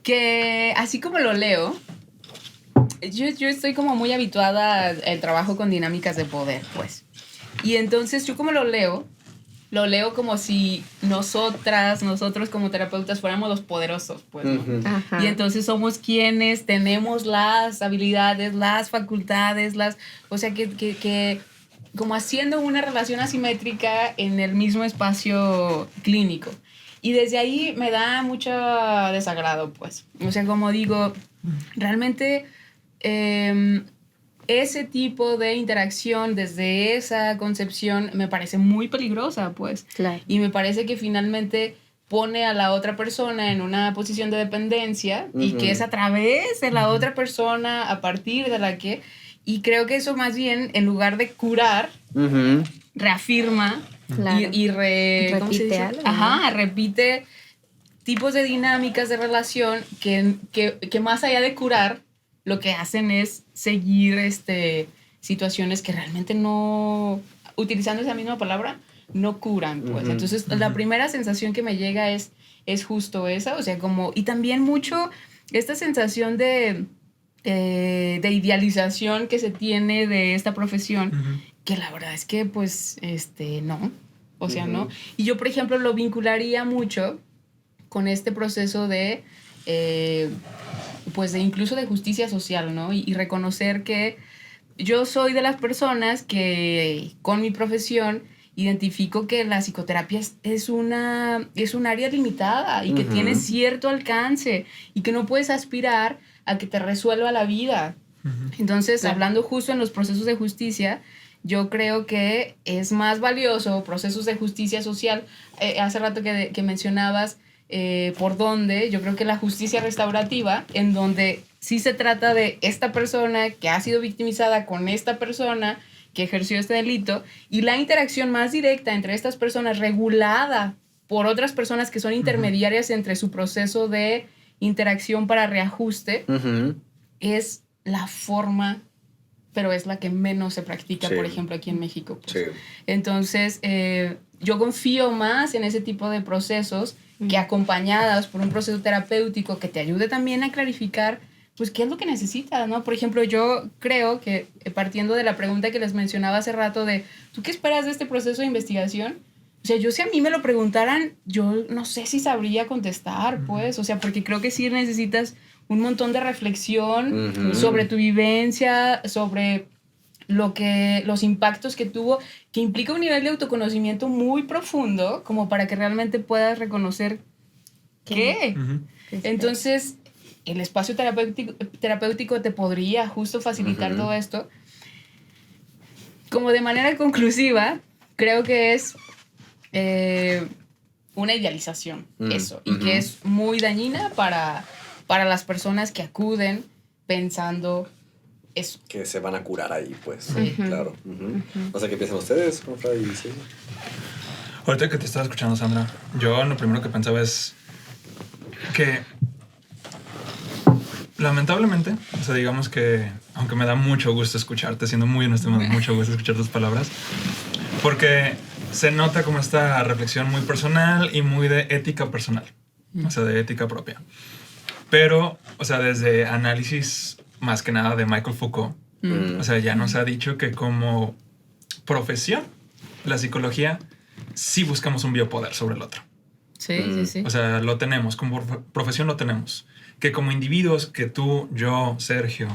que así como lo leo, yo estoy como muy habituada al trabajo con dinámicas de poder, pues. Y entonces yo como lo leo como si nosotros como terapeutas fuéramos los poderosos, pues, ¿no? Ujú. Ajá. Y entonces somos quienes tenemos las habilidades, las facultades, o sea, que como haciendo una relación asimétrica en el mismo espacio clínico. Y desde ahí me da mucho desagrado, pues. O sea, como digo, realmente ese tipo de interacción desde esa concepción me parece muy peligrosa, pues. Claro. Y me parece que finalmente pone a la otra persona en una posición de dependencia y Ujú. que es a través de la otra persona, a partir de la que... Y creo que eso más bien, en lugar de curar, Ujú. reafirma Claro. ¿cómo se Repite dice? algo, ¿no? Ajá, repite tipos de dinámicas de relación que más allá de curar, lo que hacen es seguir situaciones que realmente no, utilizando esa misma palabra, no curan, pues. Ujú. Entonces, la primera sensación que me llega es justo esa, o sea, como, y también mucho esta sensación de idealización que se tiene de esta profesión, Ujú. que la verdad es que, pues, no, o sea, Ujú. no. Y yo, por ejemplo, lo vincularía mucho con este proceso de, pues, de incluso de justicia social, ¿no? Y reconocer que yo soy de las personas que con mi profesión identifico que la psicoterapia es un área limitada y que Ujú. tiene cierto alcance y que no puedes aspirar a que te resuelva la vida. Entonces, Claro. hablando justo en los procesos de justicia, yo creo que es más valioso procesos de justicia social. Hace rato que mencionabas por dónde, yo creo que la justicia restaurativa, en donde sí se trata de esta persona que ha sido victimizada con esta persona que ejerció este delito, y la interacción más directa entre estas personas regulada por otras personas que son intermediarias entre su proceso de interacción para reajuste, Ujú. es la forma, pero es la que menos se practica, Sí. por ejemplo, aquí en México. Pues. Sí. Entonces, yo confío más en ese tipo de procesos que acompañadas por un proceso terapéutico que te ayude también a clarificar, pues, qué es lo que necesitas, ¿no? Por ejemplo, yo creo que, partiendo de la pregunta que les mencionaba hace rato de, ¿tú qué esperas de este proceso de investigación? O sea, yo si a mí me lo preguntaran, yo no sé si sabría contestar, pues, o sea, porque creo que sí necesitas un montón de reflexión Ujú. sobre tu vivencia, sobre los impactos que tuvo, que implica un nivel de autoconocimiento muy profundo, como para que realmente puedas reconocer qué. Ujú. Entonces, el espacio terapéutico te podría justo facilitar Ujú. todo esto. Como de manera conclusiva, creo que es una idealización, eso, y que es muy dañina para las personas que acuden pensando eso. Que se van a curar ahí, pues. Sí. Claro. Ujú. No sé qué piensan ustedes, Juanfra y Silvia. Ahorita que te estaba escuchando, Sandra, yo lo primero que pensaba es que lamentablemente, o sea, digamos que, aunque me da mucho gusto escucharte, siendo muy honesto, me da mucho gusto escuchar tus palabras, porque se nota como esta reflexión muy personal y muy de ética personal, o sea, de ética propia. Pero, o sea, desde análisis más que nada de Michael Foucault, o sea, ya nos ha dicho que como profesión, la psicología, sí buscamos un biopoder sobre el otro. Sí, sí, sí. O sea, lo tenemos, como profesión lo tenemos. Que como individuos, que tú, yo, Sergio,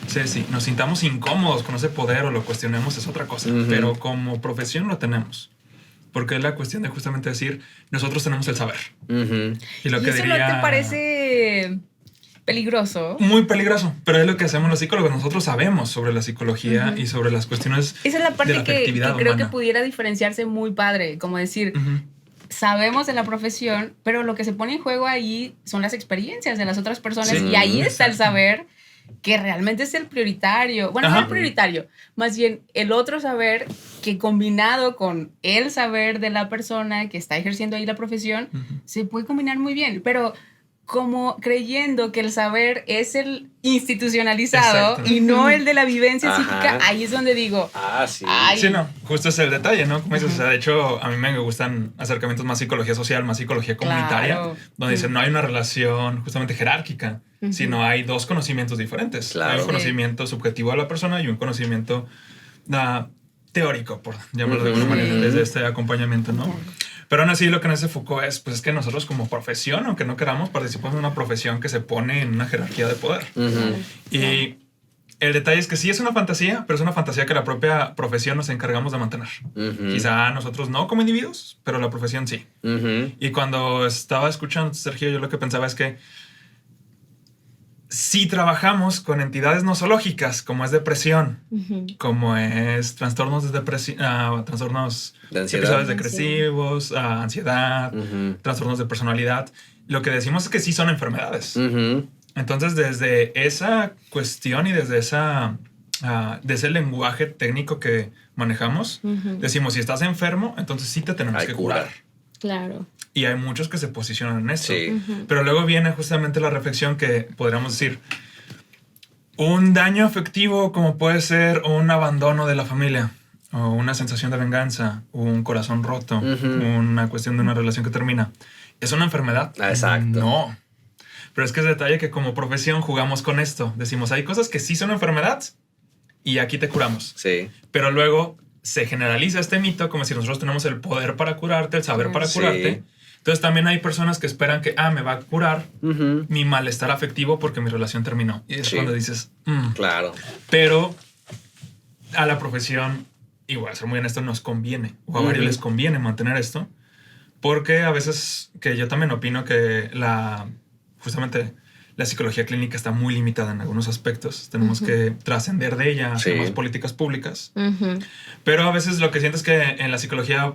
Ceci, nos sintamos incómodos con ese poder o lo cuestionemos es otra cosa. Ujú. Pero como profesión lo tenemos. Porque es la cuestión de justamente decir, nosotros tenemos el saber. Ujú. Y lo ¿Y que eso diría... no te parece peligroso? Muy peligroso, pero es lo que hacemos los psicólogos. Nosotros sabemos sobre la psicología y sobre las cuestiones Esa es la de parte la que afectividad creo que humana. pudiera diferenciarse muy padre, como decir, Ujú. sabemos de la profesión, pero lo que se pone en juego ahí son las experiencias de las otras personas, Sí, y ahí está el exacto. saber que realmente es el prioritario. Bueno, no Ajá. el prioritario, más bien el otro saber que combinado con el saber de la persona que está ejerciendo ahí la profesión, Ujú. se puede combinar muy bien, pero como creyendo que el saber es el institucionalizado Exacto. y no el de la vivencia Ajá. psíquica, ahí es donde digo, Ah, sí. Ay. Sí, no, justo es el detalle, ¿no? Como dices, o sea, de hecho, a mí me gustan acercamientos más psicología social, más psicología comunitaria, Claro. donde dicen no hay una relación justamente jerárquica, sino hay dos conocimientos diferentes. Claro. Hay un Sí. conocimiento subjetivo de la persona y un conocimiento teórico, por llamarlo de alguna Ujú. manera, desde este acompañamiento, ¿no? Pero aún así lo que nos dice Foucault es, pues es que nosotros como profesión, aunque no queramos, participamos en una profesión que se pone en una jerarquía de poder. Ujú. Y el detalle es que sí es una fantasía, pero es una fantasía que la propia profesión nos encargamos de mantener. Ujú. Quizá nosotros no como individuos, pero la profesión sí. Ujú. Y cuando estaba escuchando a Sergio, yo lo que pensaba es que si trabajamos con entidades nosológicas, como es depresión, como es trastornos de trastornos De ansiedad. episodios depresivos, ansiedad, Ujú. trastornos de personalidad, lo que decimos es que sí son enfermedades. Ujú. Entonces, desde esa cuestión y desde de ese lenguaje técnico que manejamos, decimos, si estás enfermo, entonces sí te tenemos Hay que cura. curar. Claro. Y hay muchos que se posicionan en esto. Sí. Pero luego viene justamente la reflexión que podríamos decir, un daño afectivo como puede ser un abandono de la familia, o una sensación de venganza, o un corazón roto, Ujú. una cuestión de una relación que termina. ¿Es una enfermedad? Ah, exacto. No. Pero es que es detalle que como profesión jugamos con esto. Decimos, hay cosas que sí son enfermedad y aquí te curamos. Sí. Pero luego se generaliza este mito como si nosotros tenemos el poder para curarte, el saber para Sí. curarte. Entonces también hay personas que esperan que, me va a curar Ujú. mi malestar afectivo porque mi relación terminó. Y es Sí. cuando dices, Claro. pero a la profesión, y voy a ser muy honesto, nos conviene, o a varios Ujú. les conviene mantener esto, porque a veces que yo también opino que justamente la psicología clínica está muy limitada en algunos aspectos. Tenemos que trascender de ella, hacer más políticas públicas. Pero a veces lo que siento es que en la psicología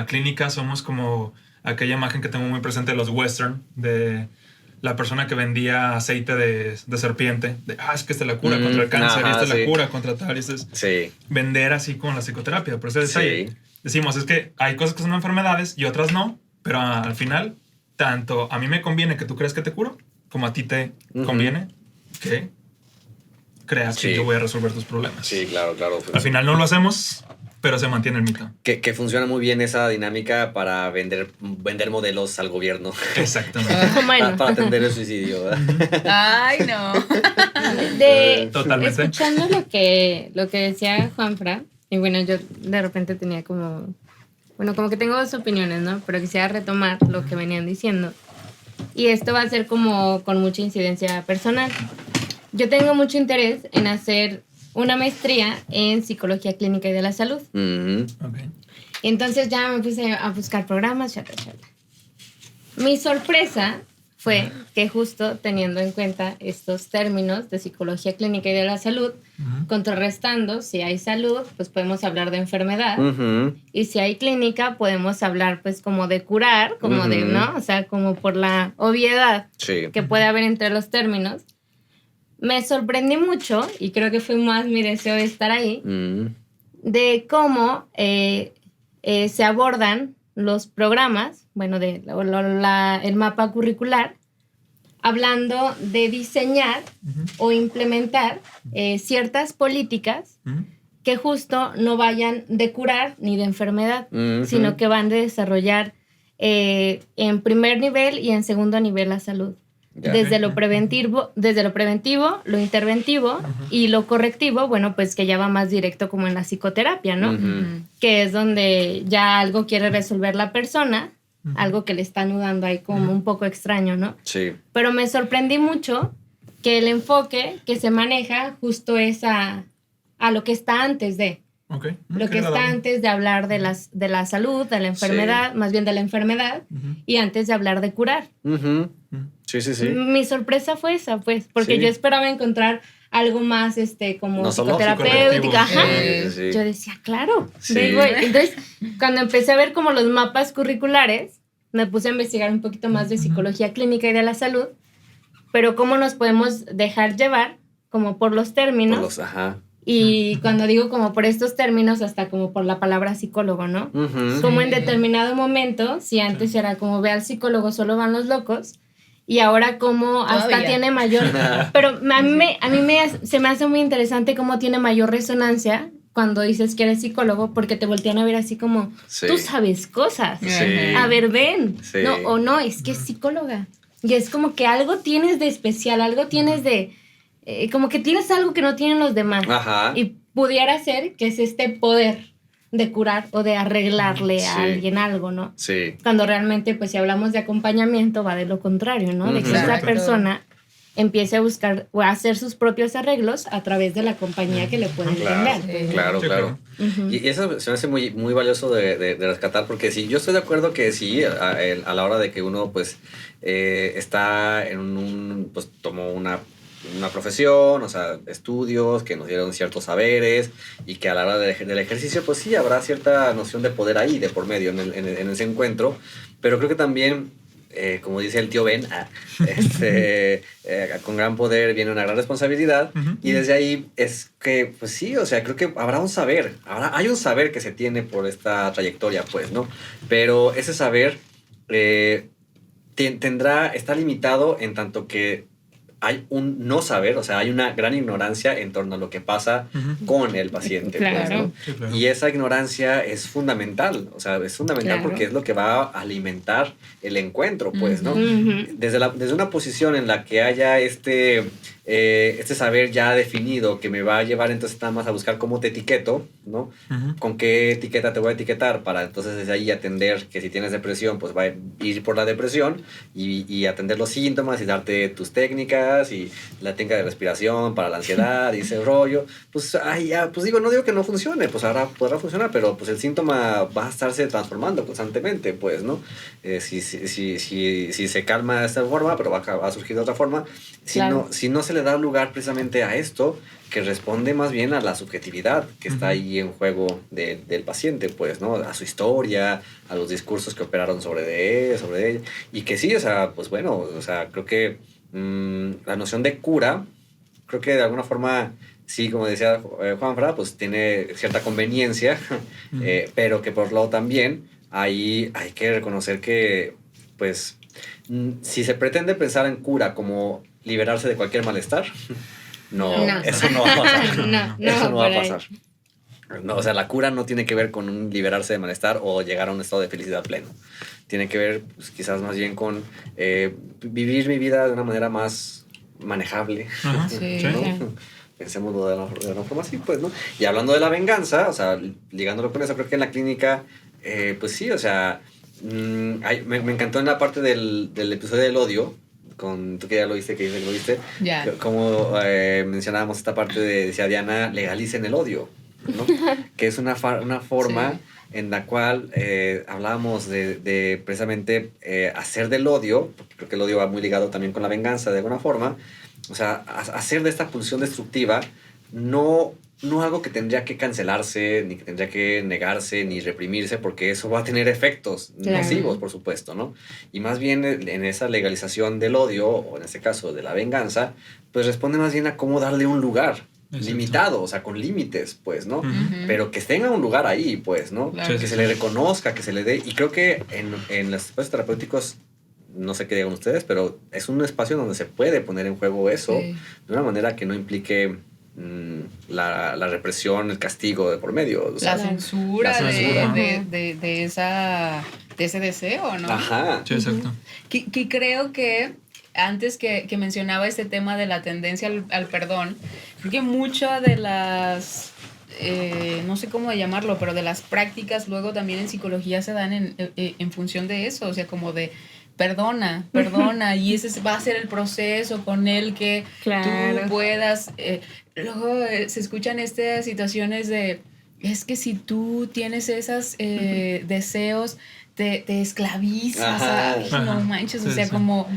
clínica somos como aquella imagen que tengo muy presente de los western, de la persona que vendía aceite de serpiente. Es que esta es la cura contra el cáncer, y esta es la cura contra tal. Y esto es vender así con la psicoterapia. Por eso decimos, es que hay cosas que son enfermedades y otras no, pero al final, tanto a mí me conviene que tú creas que te curo, como a ti te conviene que creas que yo voy a resolver tus problemas. Sí, claro. Al final no lo hacemos, pero se mantiene el mito. Que funciona muy bien esa dinámica para vender modelos al gobierno. Exactamente. Para atender el suicidio, ¿verdad? Ay, no. Totalmente. Escuchando lo que decía Juanfra, y bueno, yo de repente tenía como que tengo dos opiniones, ¿no? Pero quisiera retomar lo que venían diciendo. Y esto va a ser como con mucha incidencia personal. Yo tengo mucho interés en hacer una maestría en psicología clínica y de la salud. Okay. Entonces ya me puse a buscar programas, Mi sorpresa fue que justo teniendo en cuenta estos términos de psicología clínica y de la salud, contrarrestando, si hay salud, pues podemos hablar de enfermedad, y si hay clínica, podemos hablar pues como de curar, como de, ¿no? O sea, como por la obviedad que puede haber entre los términos. Me sorprendí mucho, y creo que fue más mi deseo de estar ahí, de cómo se abordan los programas, bueno, el mapa curricular, hablando de diseñar o implementar ciertas políticas que justo no vayan de curar ni de enfermedad, sino que van de desarrollar en primer nivel y en segundo nivel la salud. Desde lo preventivo, lo interventivo y lo correctivo, bueno, pues que ya va más directo como en la psicoterapia, ¿no? Que es donde ya algo quiere resolver la persona, algo que le está anudando ahí como un poco extraño, ¿no? Sí. Pero me sorprendí mucho que el enfoque que se maneja justo es a lo que está antes de. Okay. Lo que está antes de hablar de la salud, de la enfermedad, más bien de la enfermedad, y antes de hablar de curar. Sí. Mi sorpresa fue esa, pues, porque yo esperaba encontrar algo más como psicoterapéutica. Yo decía, claro. Entonces, cuando empecé a ver como los mapas curriculares, me puse a investigar un poquito más de psicología clínica y de la salud, pero cómo nos podemos dejar llevar como por los términos. Y cuando digo como por estos términos, hasta como por la palabra psicólogo, ¿no? Como en determinado momento, si antes era como ve al psicólogo, solo van los locos, y ahora como hasta tiene mayor... Pero a mí se me hace muy interesante cómo tiene mayor resonancia cuando dices que eres psicólogo, porque te voltean a ver así como, tú sabes cosas. A ver, ven. No, o no, es que es psicóloga. Y es como que algo tienes de especial, algo tienes de... como que tienes algo que no tienen los demás. Y pudiera ser que es este poder de curar o de arreglarle a alguien algo, ¿no? Sí. Cuando realmente, pues si hablamos de acompañamiento, va de lo contrario, ¿no? De que esa persona empiece a buscar o a hacer sus propios arreglos a través de la compañía que le pueden brindar. Claro. Y eso se me hace muy, muy valioso de rescatar, porque sí, yo estoy de acuerdo que sí, a la hora de que uno, pues, está en pues, tomó una profesión, o sea, estudios que nos dieron ciertos saberes, y que a la hora del ejercicio, pues sí, habrá cierta noción de poder ahí, de por medio en ese encuentro, pero creo que también, como dice el tío Ben, con gran poder viene una gran responsabilidad, y desde ahí es que, pues sí, o sea, creo que habrá un saber, hay un saber que se tiene por esta trayectoria, pues, ¿no? Pero ese saber está limitado en tanto que hay un no saber, o sea, hay una gran ignorancia en torno a lo que pasa con el paciente. Claro. Pues, ¿no? Sí, claro. Y esa ignorancia es fundamental, o sea, es fundamental porque es lo que va a alimentar el encuentro, pues, ¿no? Desde una posición en la que haya este saber ya definido que me va a llevar entonces nada más a buscar cómo te etiqueto, ¿no? Con qué etiqueta te voy a etiquetar para entonces desde ahí atender que si tienes depresión, pues va a ir por la depresión y atender los síntomas y darte tus técnicas y la técnica de respiración para la ansiedad y ese rollo. Pues, ya, pues digo, no digo que no funcione, pues ahora podrá funcionar, pero pues el síntoma va a estarse transformando constantemente, pues, ¿no? Si se calma de esta forma, pero va a surgir de otra forma. Claro. Si no se le da lugar precisamente a esto, que responde más bien a la subjetividad que está ahí en juego del paciente, pues, ¿no? A su historia, a los discursos que operaron sobre ella. Y que sí, o sea, pues bueno, o sea, creo que la noción de cura, creo que de alguna forma, sí, como decía Juanfra, pues tiene cierta conveniencia, pero que por otro lado también ahí hay que reconocer que, pues, si se pretende pensar en cura como liberarse de cualquier malestar, no, eso no va a pasar. Eso no va a pasar. No, o sea, la cura no tiene que ver con un liberarse de malestar o llegar a un estado de felicidad pleno. Tiene que ver, pues, quizás más bien con vivir mi vida de una manera más manejable. Ajá, Sí. ¿No? Pensémoslo de una forma así, pues, ¿no? Y hablando de la venganza, o sea, ligándolo con eso, creo que en la clínica, pues sí, o sea, me encantó en la parte del episodio del odio, tú que ya lo viste, Ya. como mencionábamos esta parte decía Diana, legalicen el odio, ¿no? Que es una forma en la cual hablábamos de precisamente hacer del odio, porque creo que el odio va muy ligado también con la venganza de alguna forma, o sea, hacer de esta pulsión destructiva no algo que tendría que cancelarse, ni que tendría que negarse, ni reprimirse, porque eso va a tener efectos nocivos, por supuesto, ¿no? Y más bien en esa legalización del odio, o en este caso de la venganza, pues responde más bien a cómo darle un lugar. Exacto. Limitado, o sea, con límites, pues, ¿no? Pero que tenga un lugar ahí, pues, ¿no? Claro. Que se le reconozca, que se le dé. Y creo que en los espacios terapéuticos, no sé qué digan ustedes, pero es un espacio donde se puede poner en juego eso de una manera que no implique la represión, el castigo de por medio. O sea, La censura, la censura. de ese deseo, ¿no? Ajá. Sí, exacto. Que creo que antes que mencionaba este tema de la tendencia al perdón, creo que muchas de las, no sé cómo llamarlo, pero de las prácticas luego también en psicología se dan en función de eso, o sea, como de perdona, y ese va a ser el proceso con el que tú puedas. Luego se escuchan estas situaciones de, es que si tú tienes esos deseos, te esclavizas. Ay, no manches, o sea, como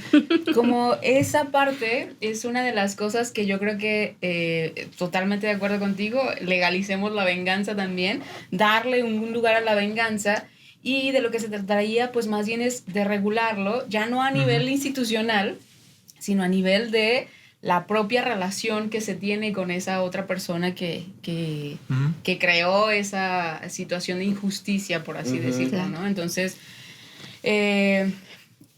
esa parte es una de las cosas que yo creo que totalmente de acuerdo contigo, legalicemos la venganza también, darle un lugar a la venganza. Y de lo que se trataría, pues más bien es de regularlo, ya no a nivel institucional, sino a nivel de la propia relación que se tiene con esa otra persona que creó esa situación de injusticia, por así decirlo, ¿no? Entonces,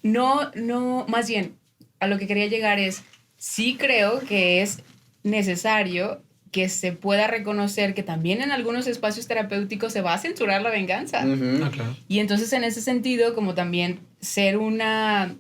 más bien, a lo que quería llegar es, sí creo que es necesario que se pueda reconocer que también en algunos espacios terapéuticos se va a censurar la venganza. Claro. Y entonces en ese sentido, como también ser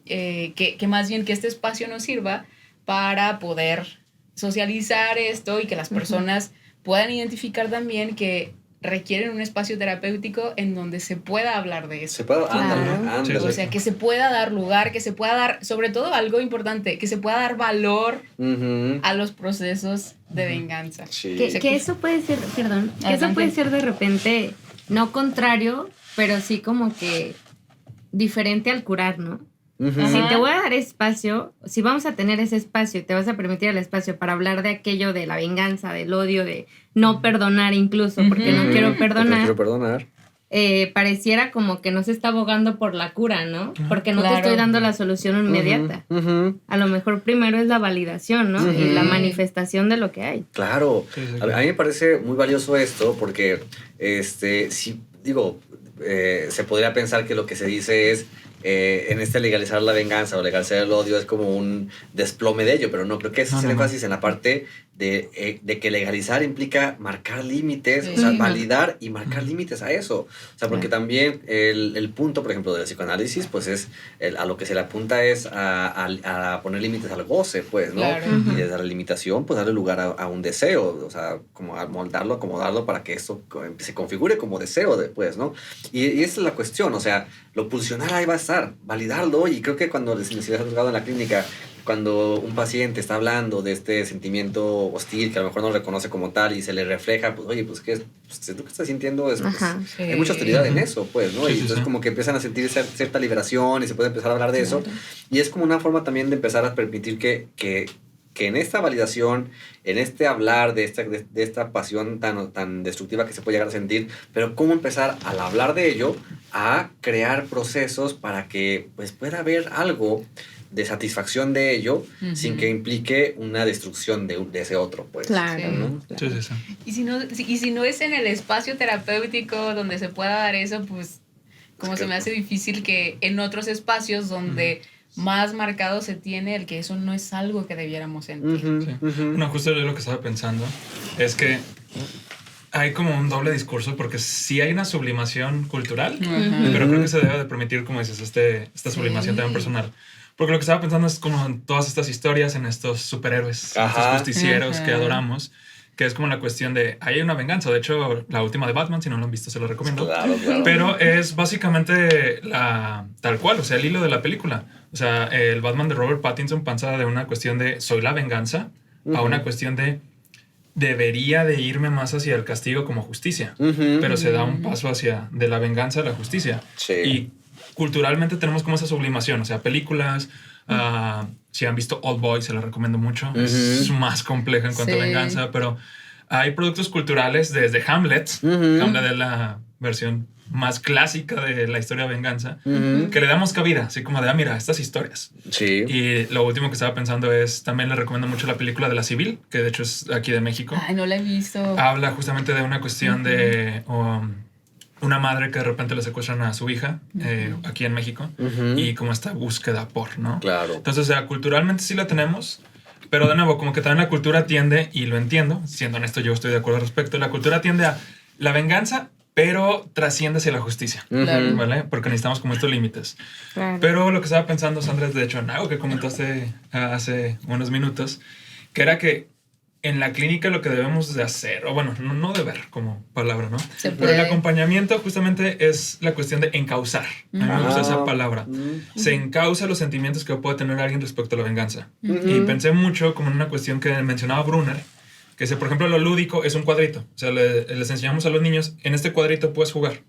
que más bien que este espacio nos sirva para poder socializar esto y que las personas puedan identificar también que requieren un espacio terapéutico en donde se pueda hablar de eso. Se puede, ándale. O sea, que se pueda dar lugar, que se pueda dar, sobre todo algo importante, que se pueda dar valor a los procesos de venganza. Sí. Que eso puede ser, perdón, que eso puede ser de repente no contrario, pero sí como que diferente al curar, ¿no? Si te voy a dar espacio, si vamos a tener ese espacio y te vas a permitir el espacio para hablar de aquello de la venganza, del odio, de no perdonar incluso, porque no quiero perdonar, pareciera como que no se está abogando por la cura, ¿no? Porque no te estoy dando la solución inmediata. A lo mejor primero es la validación, ¿no? Y la manifestación de lo que hay. Claro. A mí me parece muy valioso esto porque, si digo, se podría pensar que lo que se dice es en legalizar la venganza o legalizar el odio es como un desplome de ello, pero no, creo que ese es el énfasis en la parte de que legalizar implica marcar límites, Sí. o sea, validar y marcar límites a eso. O sea, porque también el punto, por ejemplo, del psicoanálisis, pues es, a lo que se le apunta es a poner límites al goce, pues, ¿no? Claro. Y desde la limitación, pues darle lugar a un deseo, o sea, como a moldarlo, acomodarlo para que esto se configure como deseo después, ¿no? Y esa es la cuestión, o sea, lo pulsional ahí va a estar, validarlo, y creo que cuando les ha tocado en la clínica, cuando un paciente está hablando de este sentimiento hostil que a lo mejor no reconoce como tal y se le refleja, pues oye, pues ¿qué tú que estás sintiendo? Ajá. Sí. Hay mucha hostilidad en eso, pues, ¿no? Sí, Y sí, entonces sí. como que empiezan a sentir cierta liberación y se puede empezar a hablar de eso. Y es como una forma también de empezar a permitir que en esta validación, en este hablar de esta pasión tan destructiva que se puede llegar a sentir, pero cómo empezar al hablar de ello a crear procesos para que pues pueda haber algo de satisfacción de ello sin que implique una destrucción de ese otro, pues. Claro. Sí. ¿no? Sí, sí, sí. Y si no es en el espacio terapéutico donde se pueda dar eso, pues como se me hace difícil que en otros espacios donde más marcado se tiene el que eso no es algo que debiéramos sentir. Sí. No, justo yo lo que estaba pensando es que hay como un doble discurso porque sí hay una sublimación cultural, pero creo que se debe de permitir, como dices, esta sublimación también personal. Porque lo que estaba pensando es como en todas estas historias, en estos superhéroes, en estos justicieros que adoramos, que es como la cuestión de, hay una venganza. De hecho, la última de Batman, si no lo han visto, se lo recomiendo. Claro, claro. Pero es básicamente tal cual, o sea, el hilo de la película. O sea, el Batman de Robert Pattinson pasa de una cuestión de soy la venganza a una cuestión de debería de irme más hacia el castigo como justicia. Pero se da un paso hacia de la venganza a la justicia. Sí. Y culturalmente tenemos como esa sublimación, o sea, películas, si han visto Old Boy, se la recomiendo mucho, es más compleja en cuanto a venganza, pero hay productos culturales desde Hamlet, Hamlet es la versión más clásica de la historia de venganza, que le damos cabida, así como de, mira, estas historias. Sí. Y lo último que estaba pensando es, también le recomiendo mucho la película de La Civil, que de hecho es aquí de México. Ay, no la he visto. Habla justamente de una cuestión de una madre que de repente le secuestran a su hija aquí en México y como esta búsqueda por, ¿no? Claro. Entonces, o sea, culturalmente sí la tenemos, pero de nuevo, como que también la cultura tiende, y lo entiendo, siendo honesto, yo estoy de acuerdo al respecto, la cultura tiende a la venganza, pero trasciende hacia la justicia, ¿vale? Porque necesitamos como estos límites. Claro. Pero lo que estaba pensando, Sandra, es de hecho en algo que comentaste hace unos minutos, que era que en la clínica lo que debemos de hacer, o bueno, no deber como palabra, ¿no? Se Pero el puede. acompañamiento justamente es la cuestión de encauzar. A mí me gusta esa palabra. Se encauza los sentimientos que puede tener alguien respecto a la venganza. Y pensé mucho como en una cuestión que mencionaba Brunner, que es, por ejemplo, lo lúdico es un cuadrito. O sea, les enseñamos a los niños, en este cuadrito puedes jugar,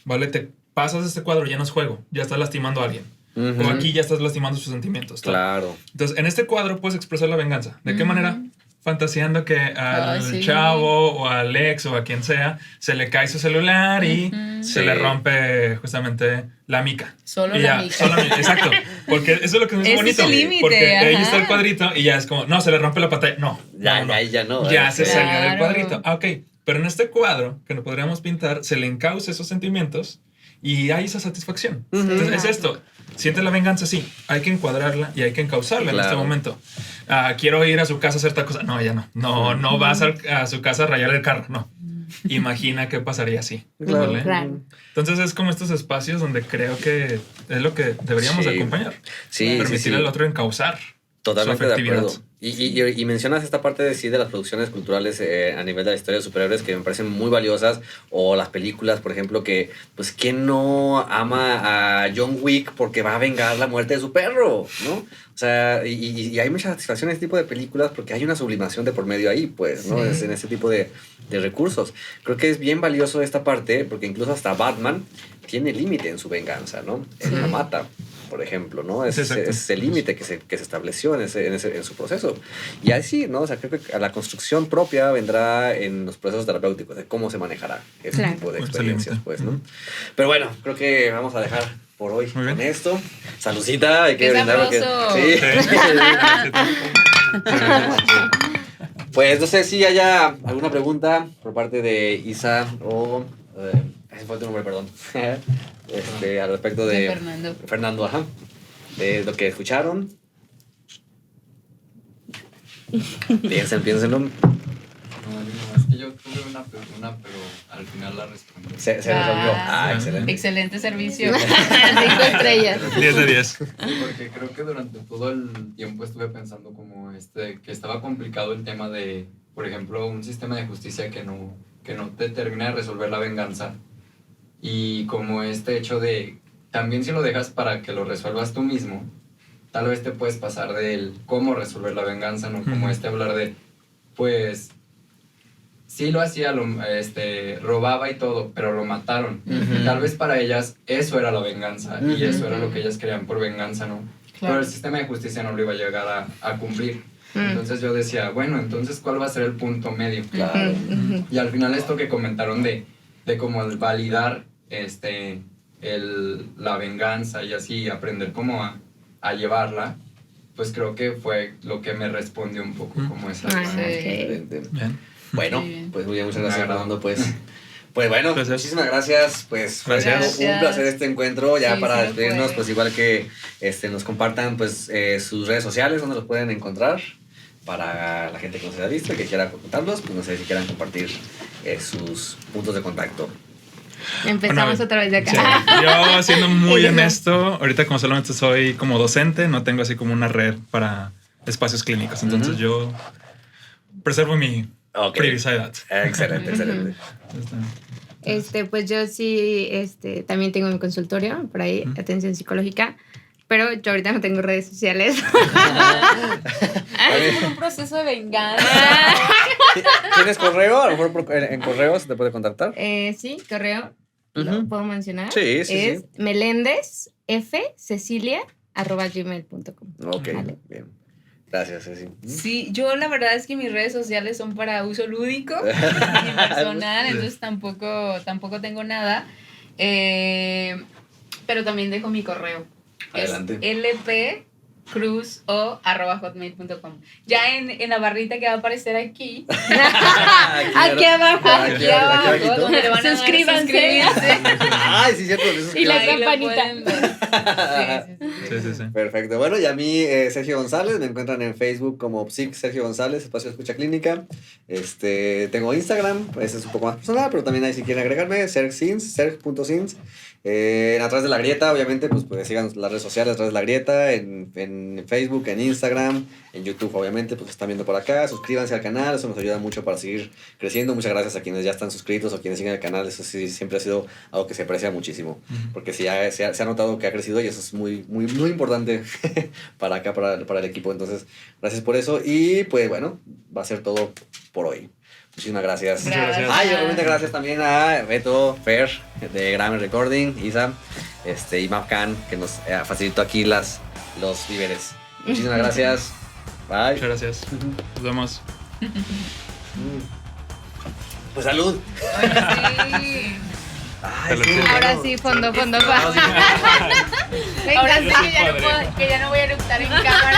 ¿vale? Te pasas este cuadro, ya no es juego, ya estás lastimando a alguien. O aquí ya estás lastimando sus sentimientos. Claro. Entonces, en este cuadro puedes expresar la venganza. ¿De qué manera? Fantaseando que al sí. chavo o al ex o a quien sea se le cae su celular y se Sí. le rompe justamente la mica. Solo Y la ya, mica. solo la mica, exacto. Porque eso es lo que es Ese es bonito. el límite, Porque ahí ajá. está el cuadrito y ya es como, no, se le rompe la pantalla. No, Ya, no. ahí ya no. Ya se Claro. salió del cuadrito. Ah, ok. Pero en este cuadro que no podríamos pintar, se le encauce esos sentimientos y hay esa satisfacción. Entonces, es esto. Siente la venganza, sí. Hay que encuadrarla y hay que encauzarla en este Claro. momento. Quiero ir a su casa a hacer tal cosa. No, ya no. No vas a su casa a rayar el carro. No. Imagina qué pasaría así. Claro. ¿vale? Claro. Entonces es como estos espacios donde creo que es lo que deberíamos Sí. acompañar. Sí, Permitir sí, sí. al otro encauzar. Totalmente su de afectividad. acuerdo. Y mencionas esta parte de sí de las producciones culturales a nivel de la historia de superhéroes que me parecen muy valiosas, o las películas, por ejemplo, que pues quién no ama a John Wick porque va a vengar la muerte de su perro, ¿no? O sea, y hay mucha satisfacción en este tipo de películas porque hay una sublimación de por medio ahí, pues, ¿no? Sí. Es en ese tipo de recursos. Creo que es bien valioso esta parte porque incluso hasta Batman tiene límite en su venganza, ¿no? Él no mata, por ejemplo, ¿no? Es Exacto. ese límite que se estableció en su proceso. Y así, ¿no? O sea, creo que a la construcción propia vendrá en los procesos terapéuticos, de cómo se manejará ese Claro. tipo de Ese experiencias, límite. pues, ¿no? Pero bueno, creo que vamos a dejar por hoy Muy bien. con esto. Saludcita, hay que ¡Qué brindar porque... sabroso! Sí. Sí. Pues no sé si haya alguna pregunta por parte de Isa o... ese fue tu nombre, perdón. Al respecto de... De Fernando. Fernando, ajá. De lo que escucharon. Piénsenlo. No, es que yo tuve una pregunta, pero al final la respondí. Se resolvió. Excelente. Excelente servicio. 5 estrellas. 10 de 10. Sí, porque creo que durante todo el tiempo estuve pensando como que estaba complicado el tema de, por ejemplo, un sistema de justicia que no te termina de resolver la venganza. Y como este hecho de, también si lo dejas para que lo resuelvas tú mismo, tal vez te puedes pasar del cómo resolver la venganza, ¿no? Como hablar de, pues, sí lo hacía, robaba y todo, pero lo mataron. Tal vez para ellas eso era la venganza y eso era lo que ellas querían por venganza, ¿no? Claro. Pero el sistema de justicia no lo iba a llegar a cumplir. Entonces yo decía, bueno, entonces ¿cuál va a ser el punto medio? Claro. Y al final esto que comentaron de como el validar la venganza y así aprender cómo a llevarla, pues creo que fue lo que me respondió un poco como esa. Excelente. Bien. Bueno, Muy bien. pues muy bien, muchas gracias, Me agradó. Fernando. Pues bueno, Gracias. muchísimas gracias. Pues fue Gracias. un placer este encuentro. Ya Sí, para sí lo despedirnos, fue. pues igual que nos compartan pues sus redes sociales, donde los pueden encontrar. Para la gente que nos haya visto y que quiera contarlos, pues no sé si quieran compartir sus puntos de contacto. Empezamos Bueno, otra vez de acá. Sí, yo siendo muy Ella no. honesto, ahorita como solamente soy como docente, no tengo así como una red para espacios clínicos. Entonces yo preservo mi Ok. privacidad. Excelente, excelente. Pues yo sí, también tengo mi consultorio por ahí, atención psicológica, pero yo ahorita no tengo redes sociales. Es como un proceso de venganza. ¿Tienes correo? A lo mejor en correo se te puede contactar. Sí, correo, lo puedo mencionar. Sí, sí, es sí. melendezfcecilia@gmail.com. Ok, Vale. bien. Gracias, Ceci. Sí, yo la verdad es que mis redes sociales son para uso lúdico y personal, entonces tampoco tengo nada. Pero también dejo mi correo. Adelante. Es lpcruzo@hotmail.com. Ya en la barrita que va a aparecer aquí. Aquí abajo. Aquí abajo, abajito. donde le van a dar Suscríbanse. suscribirse. Ay, sí, cierto. eso es Y la claro. Ahí lo campanita. pueden ver. Sí. Perfecto. Bueno, y a mí, Sergio González, me encuentran en Facebook como Psic Sergio González, Espacio de Escucha Clínica. Tengo Instagram, ese es un poco más personal, pero también ahí si quieren agregarme, serg.sins. A través de La Grieta, obviamente, pues sigan las redes sociales a través de La Grieta, en Facebook, en Instagram, en YouTube, obviamente, pues están viendo por acá. Suscríbanse al canal, eso nos ayuda mucho para seguir creciendo. Muchas gracias a quienes ya están suscritos o quienes siguen el canal, eso sí siempre ha sido algo que se aprecia muchísimo, porque sí se ha notado que ha crecido y eso es muy, muy, muy importante para acá, para el equipo. Entonces, gracias por eso y pues bueno, va a ser todo por hoy. Muchísimas gracias. Gracias. Ay, obviamente gracias también a Beto, Fer, de Grammy Recording, Isa, y Mapcan, que nos facilitó aquí los víveres. Muchísimas gracias. Bye. Muchas gracias. Nos vemos. Pues salud. Sí. Ay, Salud. sí, Ahora bueno. sí, fondo. Ahora sí que ya no voy a eructar en cámara.